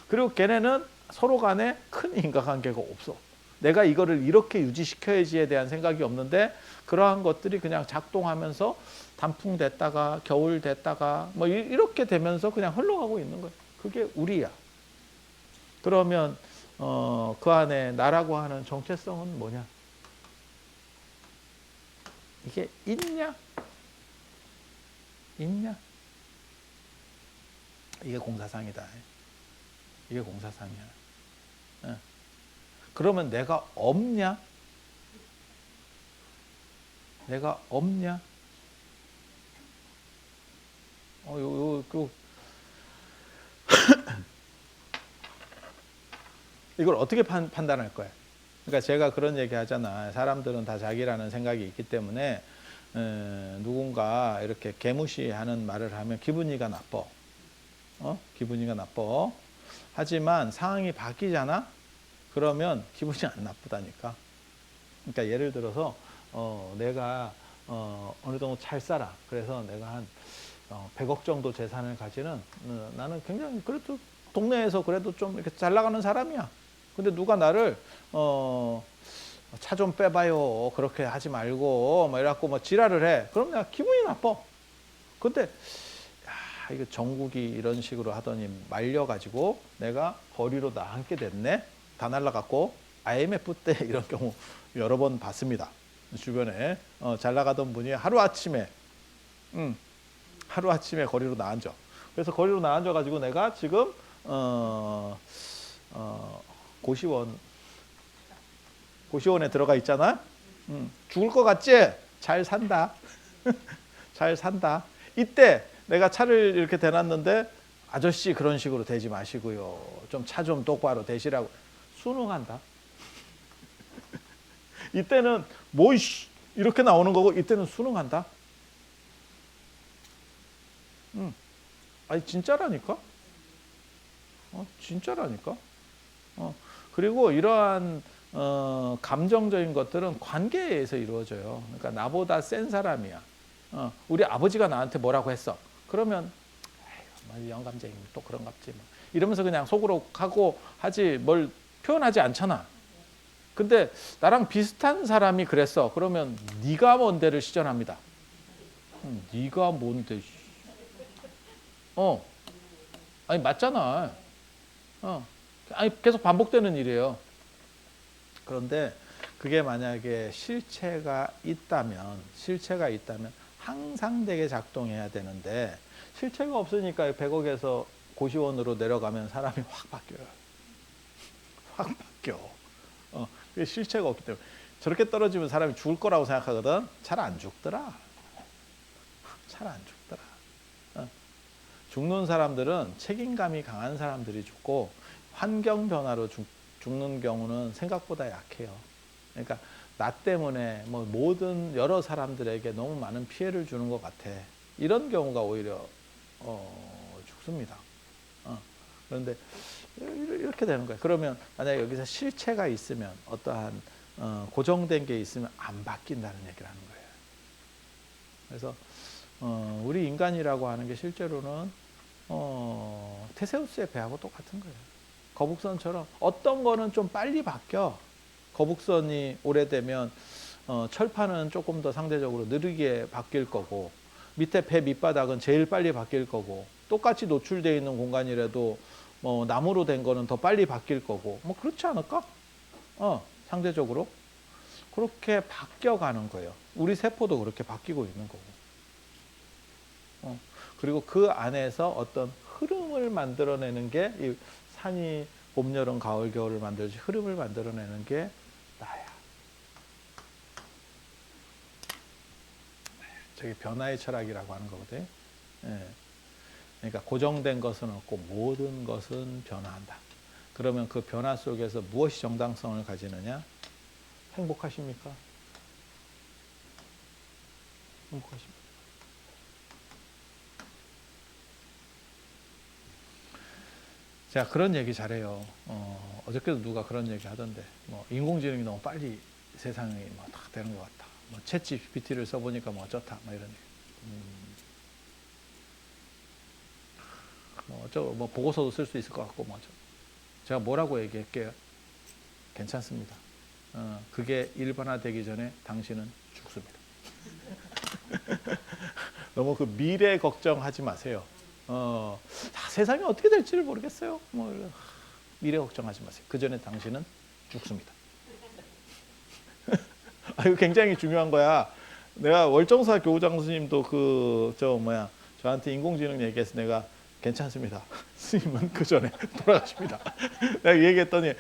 그리고 걔네는 서로 간에 큰 인과관계가 없어. 내가 이거를 이렇게 유지시켜야지에 대한 생각이 없는데, 그러한 것들이 그냥 작동하면서 단풍 됐다가 겨울 됐다가 뭐 이렇게 되면서 그냥 흘러가고 있는 거예요. 그게 우리야. 그러면 그 안에 나라고 하는 정체성은 뭐냐? 이게 있냐? 이게 공사상이다. 이게 공사상이야. 그러면 내가 없냐? 내가 없냐? 이걸 어떻게 판단할 거야? 그러니까 제가 그런 얘기 하잖아. 사람들은 다 자기라는 생각이 있기 때문에 누군가 이렇게 개무시하는 말을 하면 기분이가 나빠. 기분이가 나빠. 하지만 상황이 바뀌잖아? 그러면 기분이 안 나쁘다니까. 그러니까 예를 들어서 내가 어느 정도 잘 살아. 그래서 내가 한 100억 정도 재산을 가지는 나는 굉장히 그래도 동네에서 그래도 좀 이렇게 잘 나가는 사람이야. 근데 누가 나를 차 좀 빼봐요. 그렇게 하지 말고 뭐 이래갖고 뭐 지랄을 해. 그럼 내가 기분이 나빠. 근데 야, 이거 정국이 이런 식으로 하더니 말려가지고 내가 거리로 나앉게 됐네. 다 날라갔고 IMF 때 이런 경우 여러 번 봤습니다. 주변에 잘 나가던 분이 하루아침에 거리로 나앉아. 그래서 거리로 나앉아가지고 내가 지금 고시원에 들어가 있잖아. 죽을 것 같지? 잘 산다. 잘 산다. 이때 내가 차를 이렇게 대놨는데 아저씨 그런 식으로 대지 마시고요. 좀 차 좀 똑바로 대시라고 순응한다. 이때는 뭐 이렇게 나오는 거고 이때는 순응한다. 아니 진짜라니까. 진짜라니까. 그리고 이러한 감정적인 것들은 관계에서 이루어져요. 그러니까 나보다 센 사람이야. 우리 아버지가 나한테 뭐라고 했어. 그러면 에휴, 영감쟁이 또 그런갑지 뭐. 이러면서 그냥 속으로 하고 하지 뭘 표현하지 않잖아. 근데 나랑 비슷한 사람이 그랬어. 그러면 네가 뭔데를 시전합니다. 네가 뭔데. 아니 맞잖아. 아니 계속 반복되는 일이에요. 그런데 그게 만약에 실체가 있다면 항상 되게 작동해야 되는데 실체가 없으니까 100억에서 고시원으로 내려가면 사람이 확 바뀌어요. 확 바뀌어. 그게 실체가 없기 때문에 저렇게 떨어지면 사람이 죽을 거라고 생각하거든. 잘 안 죽더라. 잘 안 죽더라. 죽는 사람들은 책임감이 강한 사람들이 죽고 환경 변화로 죽는 경우는 생각보다 약해요. 그러니까 나 때문에 뭐 모든 여러 사람들에게 너무 많은 피해를 주는 것 같아. 이런 경우가 오히려 죽습니다. 그런데 이렇게 되는 거예요. 그러면 만약에 여기서 실체가 있으면 어떠한 고정된 게 있으면 안 바뀐다는 얘기를 하는 거예요. 그래서 우리 인간이라고 하는 게 실제로는 테세우스의 배하고 똑같은 거예요. 거북선처럼 어떤 거는 좀 빨리 바뀌어. 거북선이 오래되면 철판은 조금 더 상대적으로 느리게 바뀔 거고 밑에 배 밑바닥은 제일 빨리 바뀔 거고 똑같이 노출되어 있는 공간이라도 뭐 나무로 된 거는 더 빨리 바뀔 거고 뭐 그렇지 않을까? 상대적으로 그렇게 바뀌어가는 거예요. 우리 세포도 그렇게 바뀌고 있는 거고. 그리고 그 안에서 어떤 흐름을 만들어내는 게 이 산이 봄, 여름, 가을, 겨울을 만들지 흐름을 만들어내는 게 나야. 저게 변화의 철학이라고 하는 거거든. 예. 그러니까 고정된 것은 없고 모든 것은 변화한다. 그러면 그 변화 속에서 무엇이 정당성을 가지느냐? 행복하십니까? 행복하십니까? 제가 그런 얘기 잘해요. 어저께도 누가 그런 얘기 하던데, 뭐 인공지능이 너무 빨리 세상이 뭐 다 되는 것 같다. 뭐 챗GPT를 써보니까 뭐 어쩌다, 뭐 이런 얘기. 뭐 보고서도 쓸 수 있을 것 같고, 뭐 제가 뭐라고 얘기할게요? 괜찮습니다. 그게 일반화되기 전에 당신은 죽습니다. 너무 그 미래 걱정하지 마세요. 세상이 어떻게 될지를 모르겠어요. 미래 걱정하지 마세요. 그 전에 당신은 죽습니다. 이거 굉장히 중요한 거야. 내가 월정사 교우장 스님도 저한테 인공지능 얘기해서 내가 괜찮습니다. 스님은 그 전에 돌아가십니다. 내가 얘기했더니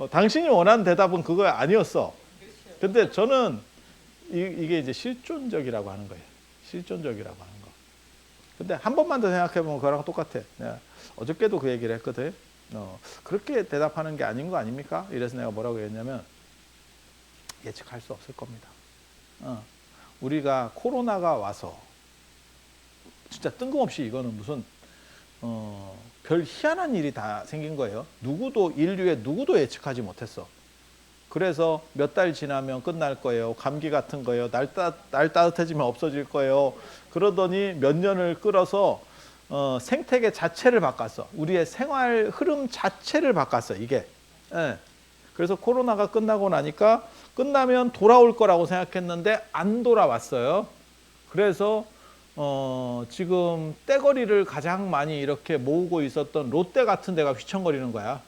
당신이 원하는 대답은 그거 아니었어. 근데 저는 이게 이제 실존적이라고 하는 거예요. 실존적이라고 하는 거. 근데 한 번만 더 생각해보면 그거랑 똑같아. 내가 어저께도 그 얘기를 했거든. 그렇게 대답하는 게 아닌 거 아닙니까? 이래서 내가 뭐라고 했냐면 예측할 수 없을 겁니다. 우리가 코로나가 와서 진짜 뜬금없이 이거는 무슨 별 희한한 일이 다 생긴 거예요. 인류의 누구도 예측하지 못했어. 그래서 몇 달 지나면 끝날 거예요. 감기 같은 거예요. 날 따뜻해지면 없어질 거예요. 그러더니 몇 년을 끌어서 생태계 자체를 바꿨어. 우리의 생활 흐름 자체를 바꿨어. 이게. 예. 그래서 코로나가 끝나고 나니까 끝나면 돌아올 거라고 생각했는데 안 돌아왔어요. 그래서 지금 떼거리를 가장 많이 이렇게 모으고 있었던 롯데 같은 데가 휘청거리는 거야.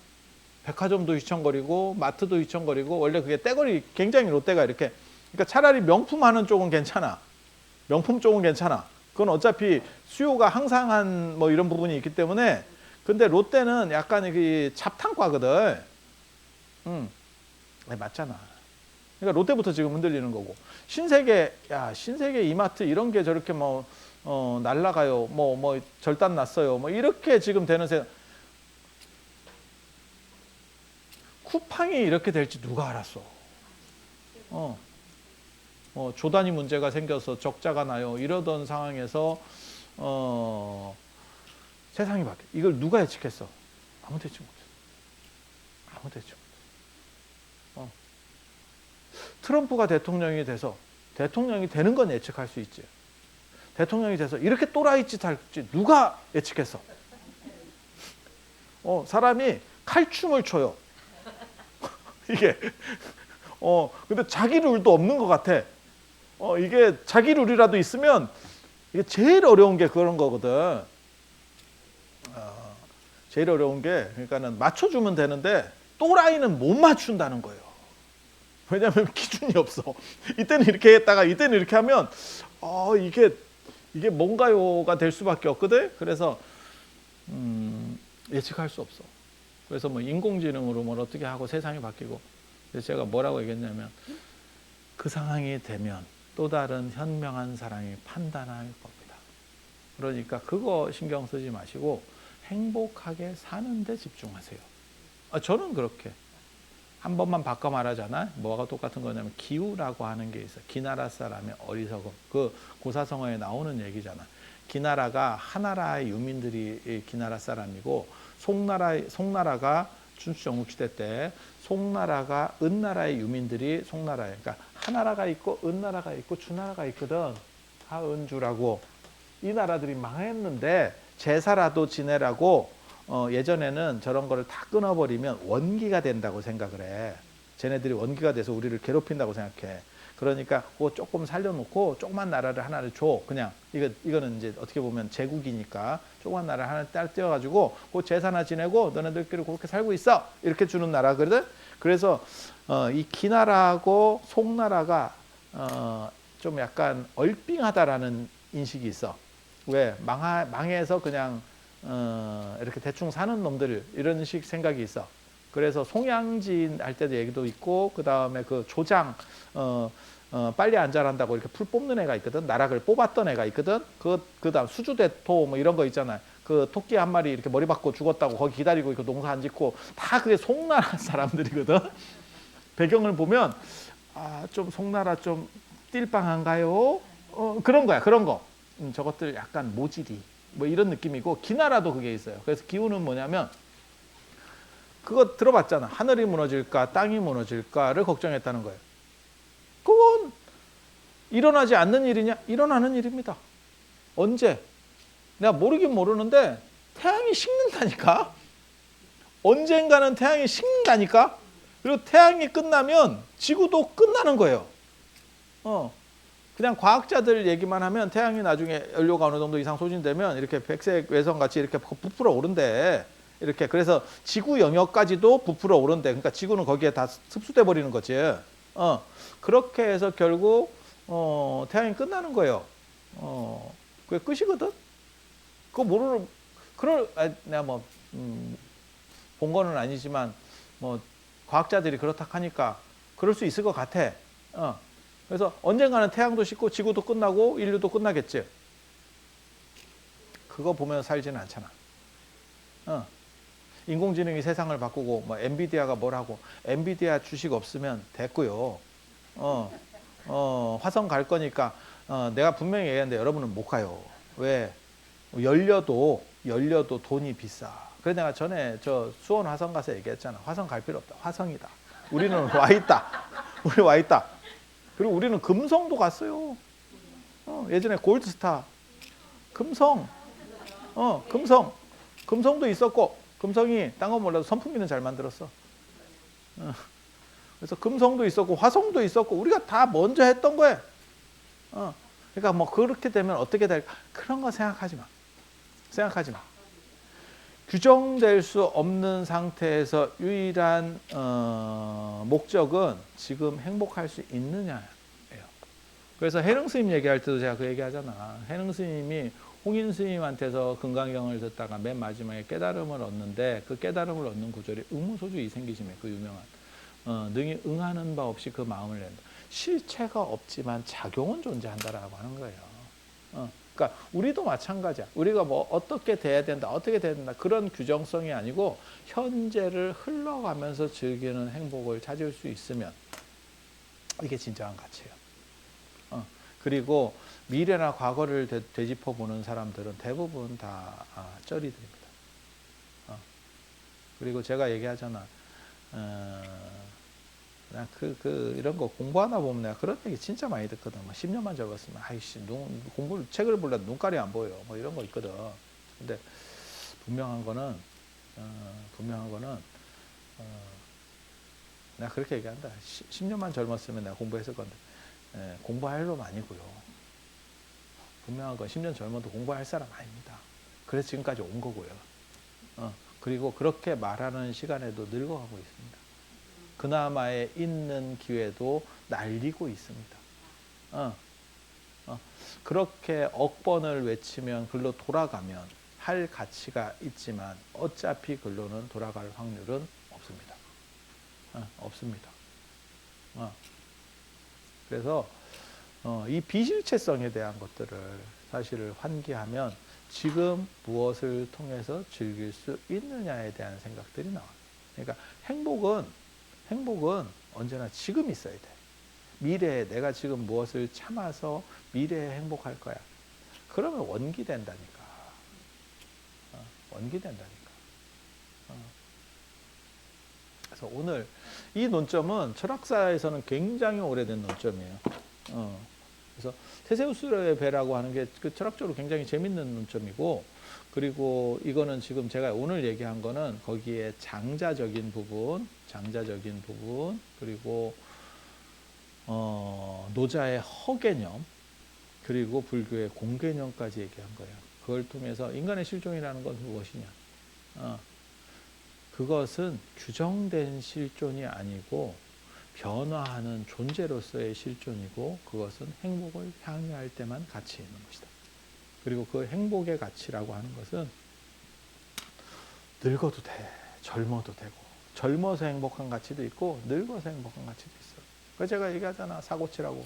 백화점도 휘청거리고 마트도 휘청거리고. 원래 그게 떼거리 굉장히 롯데가 이렇게. 그러니까 차라리 명품 하는 쪽은 괜찮아. 명품 쪽은 괜찮아. 그건 어차피 수요가 항상한 뭐 이런 부분이 있기 때문에. 근데 롯데는 약간 그 잡탕과거든. 네, 맞잖아. 그러니까 롯데부터 지금 흔들리는 거고. 신세계 이마트 이런 게 저렇게 뭐 날라가요. 뭐 절단 났어요. 뭐 이렇게 지금 되는 쿠팡이 이렇게 될지 누가 알았어. 조 단위 문제가 생겨서 적자가 나요. 이러던 상황에서 세상이 바뀌어. 이걸 누가 예측했어? 아무도 예측 못했어. 아무도 예측 못했어. 트럼프가 대통령이 돼서 대통령이 되는 건 예측할 수 있지. 대통령이 돼서 이렇게 또라이 짓 할지 누가 예측했어? 사람이 칼춤을 춰요. 이게 근데 자기 룰도 없는 것 같아. 이게 자기 룰이라도 있으면 이게 제일 어려운 게 그런 거거든. 제일 어려운 게 그러니까는 맞춰주면 되는데 또라이는 못 맞춘다는 거예요. 왜냐하면 기준이 없어. 이때는 이렇게 했다가 이때는 이렇게 하면 이게 뭔가요가 될 수밖에 없거든. 그래서 예측할 수 없어. 그래서 뭐 인공지능으로 뭘 어떻게 하고 세상이 바뀌고. 그래서 제가 뭐라고 얘기했냐면 그 상황이 되면 또 다른 현명한 사람이 판단할 겁니다. 그러니까 그거 신경 쓰지 마시고 행복하게 사는 데 집중하세요. 저는 그렇게 한 번만 바꿔 말하잖아. 뭐가 똑같은 거냐면 기우라고 하는 게 있어. 기나라 사람의 어리석음. 그 고사성어에 나오는 얘기잖아. 기나라가 하나라의 유민들이 기나라 사람이고 송나라가 춘추전국시대 때 송나라가 은나라의 유민들이 송나라에. 그러니까 하나라가 있고 은나라가 있고 주나라가 있거든. 하은주라고. 이 나라들이 망했는데 제사라도 지내라고 예전에는 저런 거를 다 끊어버리면 원기가 된다고 생각을 해. 쟤네들이 원기가 돼서 우리를 괴롭힌다고 생각해. 그러니까 그거 조금 살려놓고 조그만 나라를 하나를 줘. 그냥 이거는 이제 어떻게 보면 제국이니까 조그만 나라를 하나 딸 떼어가지고 그 제사나 지내고 너네들끼리 그렇게 살고 있어. 이렇게 주는 나라거든. 그래서 이 기나라하고 송나라가 좀 약간 얼빙하다라는 인식이 있어. 왜 망해서 그냥 이렇게 대충 사는 놈들 이런 식 생각이 있어. 그래서 송양진 할 때도 얘기도 있고 그 다음에 그 조장 빨리 안 자란다고 이렇게 풀 뽑는 애가 있거든. 나락을 뽑았던 애가 있거든. 그 다음 수주대토 뭐 이런 거 있잖아요. 그 토끼 한 마리 이렇게 머리 박고 죽었다고 거기 기다리고 있고 농사 안 짓고 다 그게 송나라 사람들이거든. 배경을 보면 좀 송나라 좀 띨빵한가요? 그런 거야. 그런 거. 저것들 약간 모질이 뭐 이런 느낌이고 기나라도 그게 있어요. 그래서 기우는 뭐냐면 그거 들어봤잖아. 하늘이 무너질까 땅이 무너질까를 걱정했다는 거예요. 그건 일어나지 않는 일이냐? 일어나는 일입니다. 언제? 내가 모르긴 모르는데 태양이 식는다니까. 언젠가는 태양이 식는다니까. 그리고 태양이 끝나면 지구도 끝나는 거예요. 그냥 과학자들 얘기만 하면 태양이 나중에 연료가 어느 정도 이상 소진되면 이렇게 백색 외선 같이 이렇게 부풀어 오른대. 이렇게 그래서 지구 영역까지도 부풀어 오른대. 그러니까 지구는 거기에 다 흡수돼 버리는 거지. 그렇게 해서 결국 태양이 끝나는 거예요. 그게 끝이거든. 그거 모르는 내가 뭐 본 거는 아니지만 뭐 과학자들이 그렇다 하니까 그럴 수 있을 것 같아. 그래서 언젠가는 태양도 식고 지구도 끝나고 인류도 끝나겠지. 그거 보면 살지는 않잖아. 인공지능이 세상을 바꾸고 뭐 엔비디아가 뭘 하고 엔비디아 주식 없으면 됐고요. 화성 갈 거니까 내가 분명히 얘기했는데 여러분은 못 가요. 왜? 열려도 돈이 비싸. 그래서 내가 전에 저 수원 화성 가서 얘기했잖아. 화성 갈 필요 없다. 화성이다. 우리는 와 있다. 우리 와 있다. 그리고 우리는 금성도 갔어요. 예전에 골드스타, 금성, 금성도 있었고, 금성이 딴 건 몰라도 선풍기는 잘 만들었어. 그래서 금성도 있었고, 화성도 있었고, 우리가 다 먼저 했던 거예요. 그러니까 뭐 그렇게 되면 어떻게 될까? 그런 거 생각하지 마. 생각하지 마. 규정될 수 없는 상태에서 유일한 목적은 지금 행복할 수 있느냐예요. 그래서 해능 스님 얘기할 때도 제가 그 얘기 하잖아. 해능 스님이 홍인 스님한테서 금강경을 듣다가 맨 마지막에 깨달음을 얻는데 그 깨달음을 얻는 구절이 의무소주 이생기심에 그 유명한 능히 응하는 바 없이 그 마음을 낸다. 실체가 없지만 작용은 존재한다라고 하는 거예요. 그러니까 우리도 마찬가지야. 우리가 뭐 어떻게 돼야 된다, 어떻게 돼야 된다 그런 규정성이 아니고 현재를 흘러가면서 즐기는 행복을 찾을 수 있으면 이게 진정한 가치예요. 그리고 미래나 과거를 되짚어 보는 사람들은 대부분 다 쩌리들입니다. 그리고 제가 얘기하잖아. 나 이런 거 공부하다 보면 내가 그런 얘기 진짜 많이 듣거든. 뭐 10년만 적었으면, 아이씨, 책을 볼래도 눈깔이 안 보여. 뭐 이런 거 있거든. 근데 분명한 거는, 내가 그렇게 얘기한다. 10년만 젊었으면 내가 공부했을 건데, 공부할 놈 아니고요. 분명한 건 10년 젊어도 공부할 사람 아닙니다. 그래서 지금까지 온 거고요. 그리고 그렇게 말하는 시간에도 늙어가고 있습니다. 그나마의 있는 기회도 날리고 있습니다. 그렇게 억번을 외치면 글로 돌아가면 할 가치가 있지만 어차피 글로는 돌아갈 확률은 없습니다. 없습니다. 그래서 이 비실체성에 대한 것들을 사실을 환기하면 지금 무엇을 통해서 즐길 수 있느냐에 대한 생각들이 나와요. 그러니까 행복은 언제나 지금 있어야 돼. 미래에 내가 지금 무엇을 참아서 미래에 행복할 거야. 그러면 원기된다니까. 원기된다니까. 그래서 오늘 이 논점은 철학사에서는 굉장히 오래된 논점이에요. 그래서 테세우스의 배라고 하는 게 그 철학적으로 굉장히 재밌는 논점이고, 그리고 이거는 지금 제가 오늘 얘기한 거는 거기에 장자적인 부분, 그리고 노자의 허개념, 그리고 불교의 공개념까지 얘기한 거예요. 그걸 통해서 인간의 실존이라는 건 무엇이냐? 그것은 규정된 실존이 아니고 변화하는 존재로서의 실존이고, 그것은 행복을 향유할 때만 가치 있는 것이다. 그리고 그 행복의 가치라고 하는 것은 늙어도 돼, 젊어도 되고, 젊어서 행복한 가치도 있고 늙어서 행복한 가치도 있어. 그래서 제가 얘기하잖아, 사고치라고.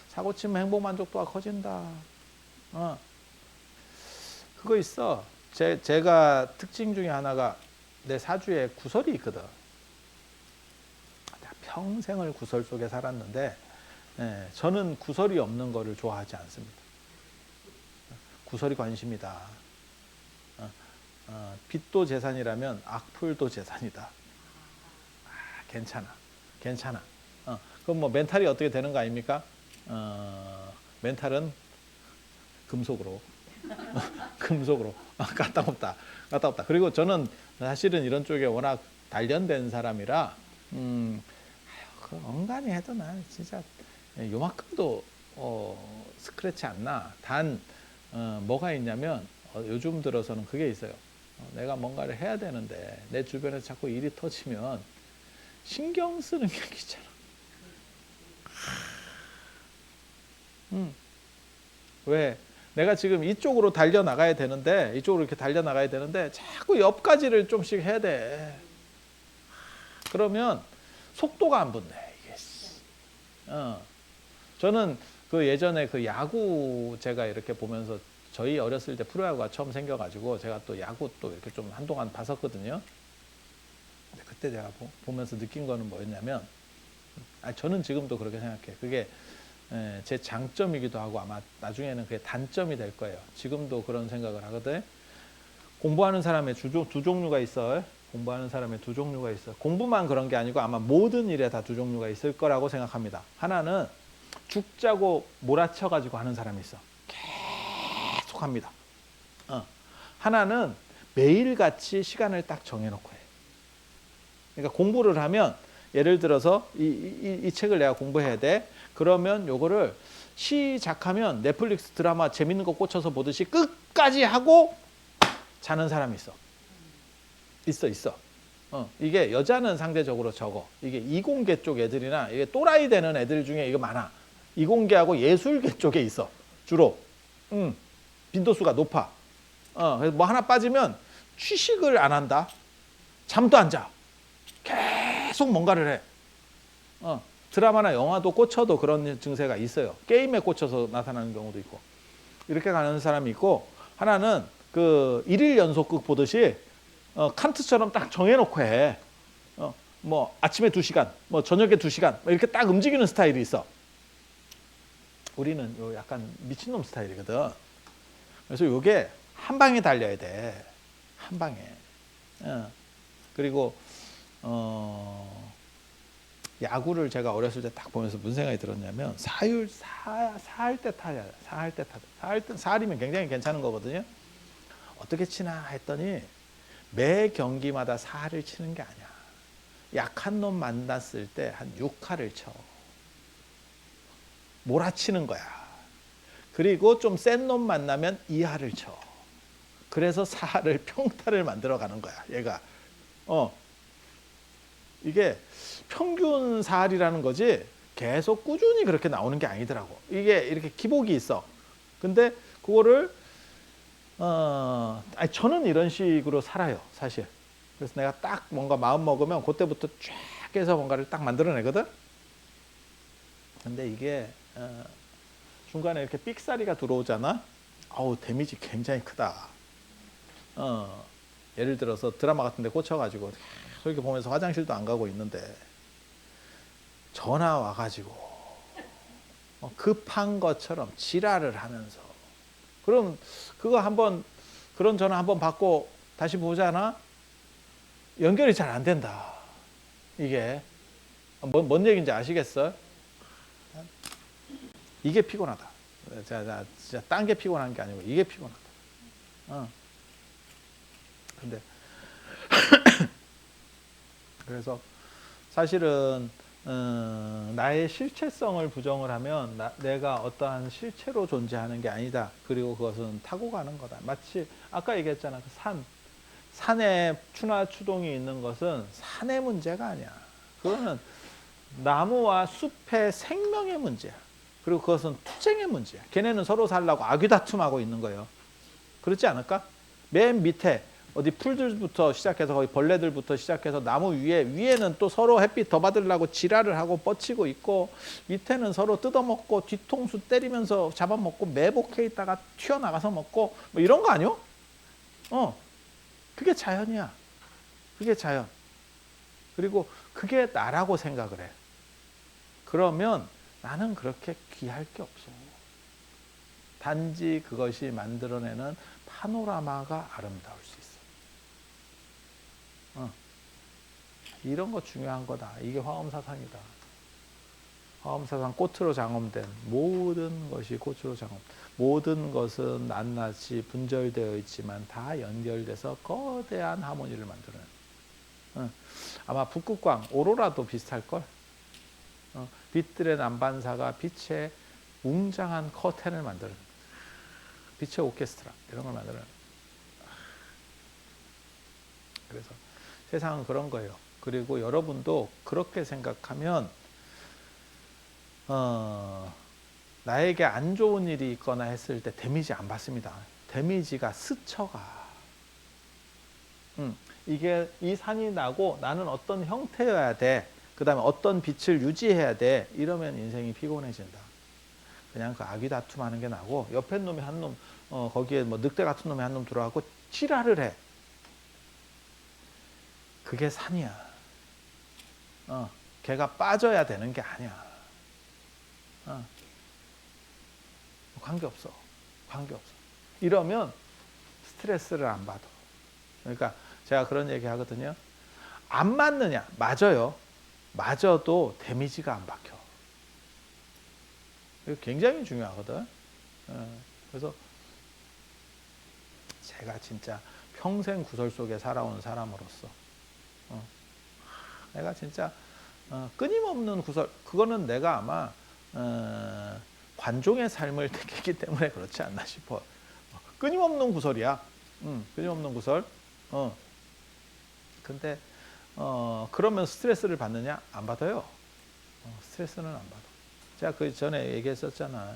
사고치면 행복 만족도가 커진다. 그거 있어. 제가 특징 중에 하나가 내 사주에 구설이 있거든. 평생을 구설 속에 살았는데, 저는 구설이 없는 거를 좋아하지 않습니다. 구설이 관심이다. 빛도 재산이라면 악플도 재산이다. 괜찮아. 그럼 뭐 멘탈이 어떻게 되는 거 아닙니까? 멘탈은 금속으로. 까딱없다. 그리고 저는 사실은 이런 쪽에 워낙 단련된 사람이라, 언간히 해도 난 진짜 요만큼도 스크래치 안 나. 단 뭐가 있냐면 요즘 들어서는 그게 있어요. 내가 뭔가를 해야 되는데 내 주변에서 자꾸 일이 터지면 신경 쓰는 게 귀찮아. 왜? 내가 지금 이쪽으로 달려나가야 되는데, 자꾸 옆가지를 좀씩 해야 돼. 그러면 속도가 안 붙네, 이게. 저는 그 예전에 그 야구 제가 이렇게 보면서, 저희 어렸을 때 프로야구가 처음 생겨가지고 제가 또 야구 또 이렇게 좀 한동안 봤었거든요. 근데 그때 제가 보면서 느낀 거는 뭐였냐면, 저는 지금도 그렇게 생각해요. 그게 제 장점이기도 하고 아마 나중에는 그게 단점이 될 거예요. 지금도 그런 생각을 하거든. 공부하는 사람의 두 종류가 있어. 공부하는 사람의 두 종류가 있어. 공부만 그런 게 아니고 아마 모든 일에 다 두 종류가 있을 거라고 생각합니다. 하나는 죽 짜고 몰아쳐가지고 하는 사람이 있어. 계속 합니다. 하나는 매일같이 시간을 딱 정해놓고 해. 그러니까 공부를 하면 예를 들어서 이 책을 내가 공부해야 돼. 그러면 요거를 시작하면 넷플릭스 드라마 재밌는 거 꽂혀서 보듯이 끝까지 하고 자는 사람이 있어. 이게 여자는 상대적으로 적어. 이게 이공계 쪽 애들이나 이게 또라이 되는 애들 중에 이거 많아. 이공계하고 예술계 쪽에 있어. 주로. 빈도수가 높아. 그래서 뭐 하나 빠지면 취식을 안 한다. 잠도 안 자. 계속 뭔가를 해. 드라마나 영화도 꽂혀도 그런 증세가 있어요. 게임에 꽂혀서 나타나는 경우도 있고. 이렇게 가는 사람이 있고, 하나는 그 일일 연속극 보듯이 칸트처럼 딱 정해놓고 해. 뭐 아침에 2시간, 뭐 저녁에 2시간 이렇게 딱 움직이는 스타일이 있어. 우리는 요 약간 미친놈 스타일이거든. 그래서 요게 한 방에 달려야 돼. 한 방에. 그리고 야구를 제가 어렸을 때 딱 보면서 무슨 생각이 들었냐면 사할 때 타야 돼. 사할이면 굉장히 괜찮은 거거든요. 어떻게 치나 했더니 매 경기마다 4할을 치는 게 아니야. 약한 놈 만났을 때 한 6할을 쳐. 몰아치는 거야. 그리고 좀 센 놈 만나면 2할을 쳐. 그래서 4할을 평타를 만들어 가는 거야. 얘가. 이게 평균 4할이라는 거지 계속 꾸준히 그렇게 나오는 게 아니더라고. 이게 이렇게 기복이 있어. 근데 그거를 저는 이런 식으로 살아요, 사실. 그래서 내가 딱 뭔가 마음 먹으면 그때부터 쫙 해서 뭔가를 딱 만들어내거든. 근데 이게 중간에 이렇게 삑사리가 들어오잖아. 아우, 데미지 굉장히 크다. 예를 들어서 드라마 같은 데 꽂혀가지고 계속 이렇게 보면서 화장실도 안 가고 있는데 전화 와가지고 급한 것처럼 지랄을 하면서, 그럼 그거 한번, 그런 전화 한번 받고 다시 보잖아. 연결이 잘 안 된다. 이게 뭔 얘기인지 아시겠어요? 이게 피곤하다. 진짜 딴 게 피곤한 게 아니고 이게 피곤하다. 근데 그래서 사실은 나의 실체성을 부정을 하면 내가 어떠한 실체로 존재하는 게 아니다. 그리고 그것은 타고 가는 거다. 마치 아까 얘기했잖아. 그 산에 추나 추동이 있는 것은 산의 문제가 아니야. 그거는 나무와 숲의 생명의 문제야. 그리고 그것은 투쟁의 문제야. 걔네는 서로 살라고 아귀다툼하고 있는 거예요. 그렇지 않을까? 맨 밑에 어디 풀들부터 시작해서 거기 벌레들부터 시작해서 나무 위에는 또 서로 햇빛 더 받으려고 지랄을 하고 뻗치고 있고, 밑에는 서로 뜯어먹고 뒤통수 때리면서 잡아먹고 매복해 있다가 튀어나가서 먹고, 뭐 이런 거 아니요? 그게 자연이야. 그게 자연. 그리고 그게 나라고 생각을 해. 그러면 나는 그렇게 귀할 게 없어. 단지 그것이 만들어내는 파노라마가 아름다울 수 있어. 이런 거 중요한 거다. 이게 화엄사상이다. 화엄사상 꽃으로 장엄된 모든 것이 꽃으로 장엄. 모든 것은 낱낱이 분절되어 있지만 다 연결돼서 거대한 하모니를 만들어내는. 아마 북극광, 오로라도 비슷할걸? 빛들의 남반사가 빛의 웅장한 커튼을 만드는, 빛의 오케스트라 이런 걸 만드는. 그래서 세상은 그런 거예요. 그리고 여러분도 그렇게 생각하면 나에게 안 좋은 일이 있거나 했을 때 데미지 안 받습니다. 데미지가 스쳐가. 이게 이 산이 나고 나는 어떤 형태여야 돼. 그 다음에 어떤 빛을 유지해야 돼. 이러면 인생이 피곤해진다. 그냥 그 아귀 다툼하는 게 나고, 옆에 놈이 한 놈, 거기에 뭐 늑대 같은 놈이 한 놈 들어가고 지랄을 해. 그게 산이야. 걔가 빠져야 되는 게 아니야. 관계없어. 이러면 스트레스를 안 받아. 그러니까 제가 그런 얘기 하거든요. 안 맞느냐? 맞아요. 맞아도 데미지가 안 박혀. 이거 굉장히 중요하거든. 그래서 제가 진짜 평생 구설 속에 살아온 사람으로서 내가 진짜 끊임없는 구설, 그거는 내가 아마 관종의 삶을 택했기 때문에 그렇지 않나 싶어. 끊임없는 구설이야. 끊임없는 구설. 근데 그러면 스트레스를 받느냐? 안 받아요. 스트레스는 안 받아. 제가 그 전에 얘기했었잖아.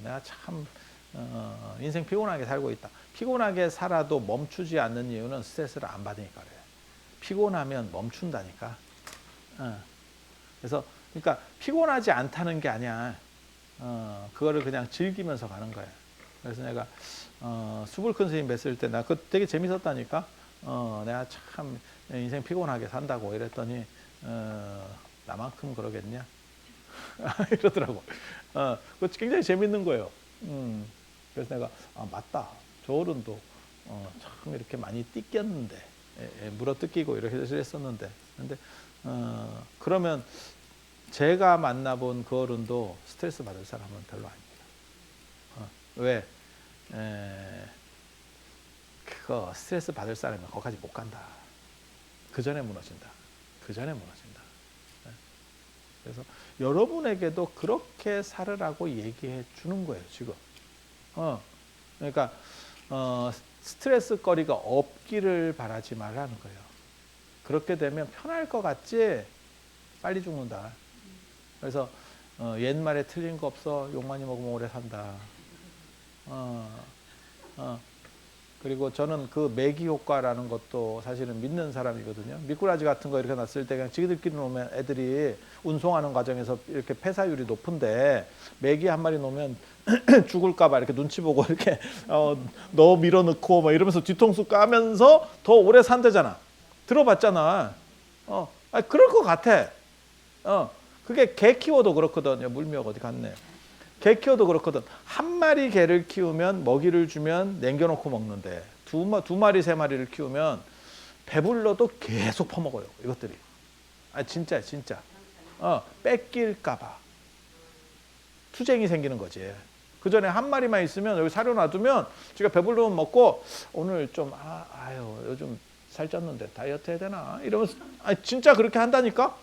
내가 참 인생 피곤하게 살고 있다. 피곤하게 살아도 멈추지 않는 이유는 스트레스를 안 받으니까 그래. 피곤하면 멈춘다니까. 그래서 그러니까 피곤하지 않다는 게 아니야. 그거를 그냥 즐기면서 가는 거야. 그래서 내가 수불큰 스님 뵀을 때 나 그거 되게 재밌었다니까. 내가 참 인생 피곤하게 산다고 이랬더니 나만큼 그러겠냐? 이러더라고. 그거 굉장히 재밌는 거예요. 그래서 내가 맞다. 저 어른도 참 이렇게 많이 띠꼈는데 물어 뜯기고 이렇게 했었는데 근데 그러면 제가 만나본 그 어른도 스트레스 받을 사람은 별로 아닙니다. 왜? 그거 스트레스 받을 사람은 거기까지 못 간다. 그 전에 무너진다. 그 전에 무너진다. 그래서 여러분에게도 그렇게 살으라고 얘기해 주는 거예요, 지금. 그러니까 스트레스 거리가 없기를 바라지 말라는 거예요. 그렇게 되면 편할 것 같지 빨리 죽는다. 그래서 옛말에 틀린 거 없어. 욕 많이 먹으면 오래 산다. 그리고 저는 그 매기 효과라는 것도 사실은 믿는 사람이거든요. 미꾸라지 같은 거 이렇게 놨을 때 그냥 지들끼리 놓으면 애들이 운송하는 과정에서 이렇게 폐사율이 높은데 매기 한 마리 놓으면 죽을까봐 이렇게 눈치 보고 이렇게 너 밀어넣고 막 이러면서 뒤통수 까면서 더 오래 산대잖아. 들어봤잖아. 그럴 것 같아. 그게 개 키워도 그렇거든요. 물미역 어디 갔네. 개 키워도 그렇거든. 한 마리 개를 키우면 먹이를 주면 남겨놓고 먹는데 두 마리 세 마리를 키우면 배불러도 계속 퍼먹어요. 이것들이. 진짜야 진짜. 뺏길까봐 투쟁이 생기는 거지. 그 전에 한 마리만 있으면 여기 사료 놔두면 지가 배불러면 먹고 오늘 좀 아유 요즘 살쪘는데 다이어트 해야 되나 이러면서 진짜 그렇게 한다니까.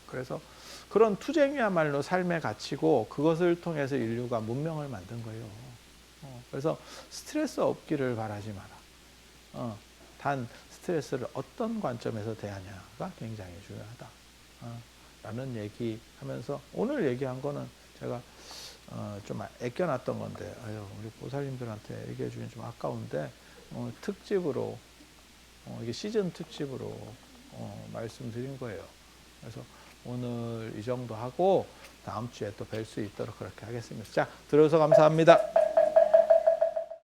그래서 그런 투쟁이야말로 삶의 가치고 그것을 통해서 인류가 문명을 만든 거예요. 그래서 스트레스 없기를 바라지 마라. 단 스트레스를 어떤 관점에서 대하냐가 굉장히 중요하다. 라는 얘기하면서 오늘 얘기한 거는 제가 좀 아껴놨던 건데 우리 보살님들한테 얘기해 주긴 좀 아까운데 특집으로 이게 시즌 특집으로 말씀드린 거예요. 그래서 오늘 이 정도 하고 다음 주에 또 뵐 수 있도록 그렇게 하겠습니다. 자, 들어줘서 감사합니다.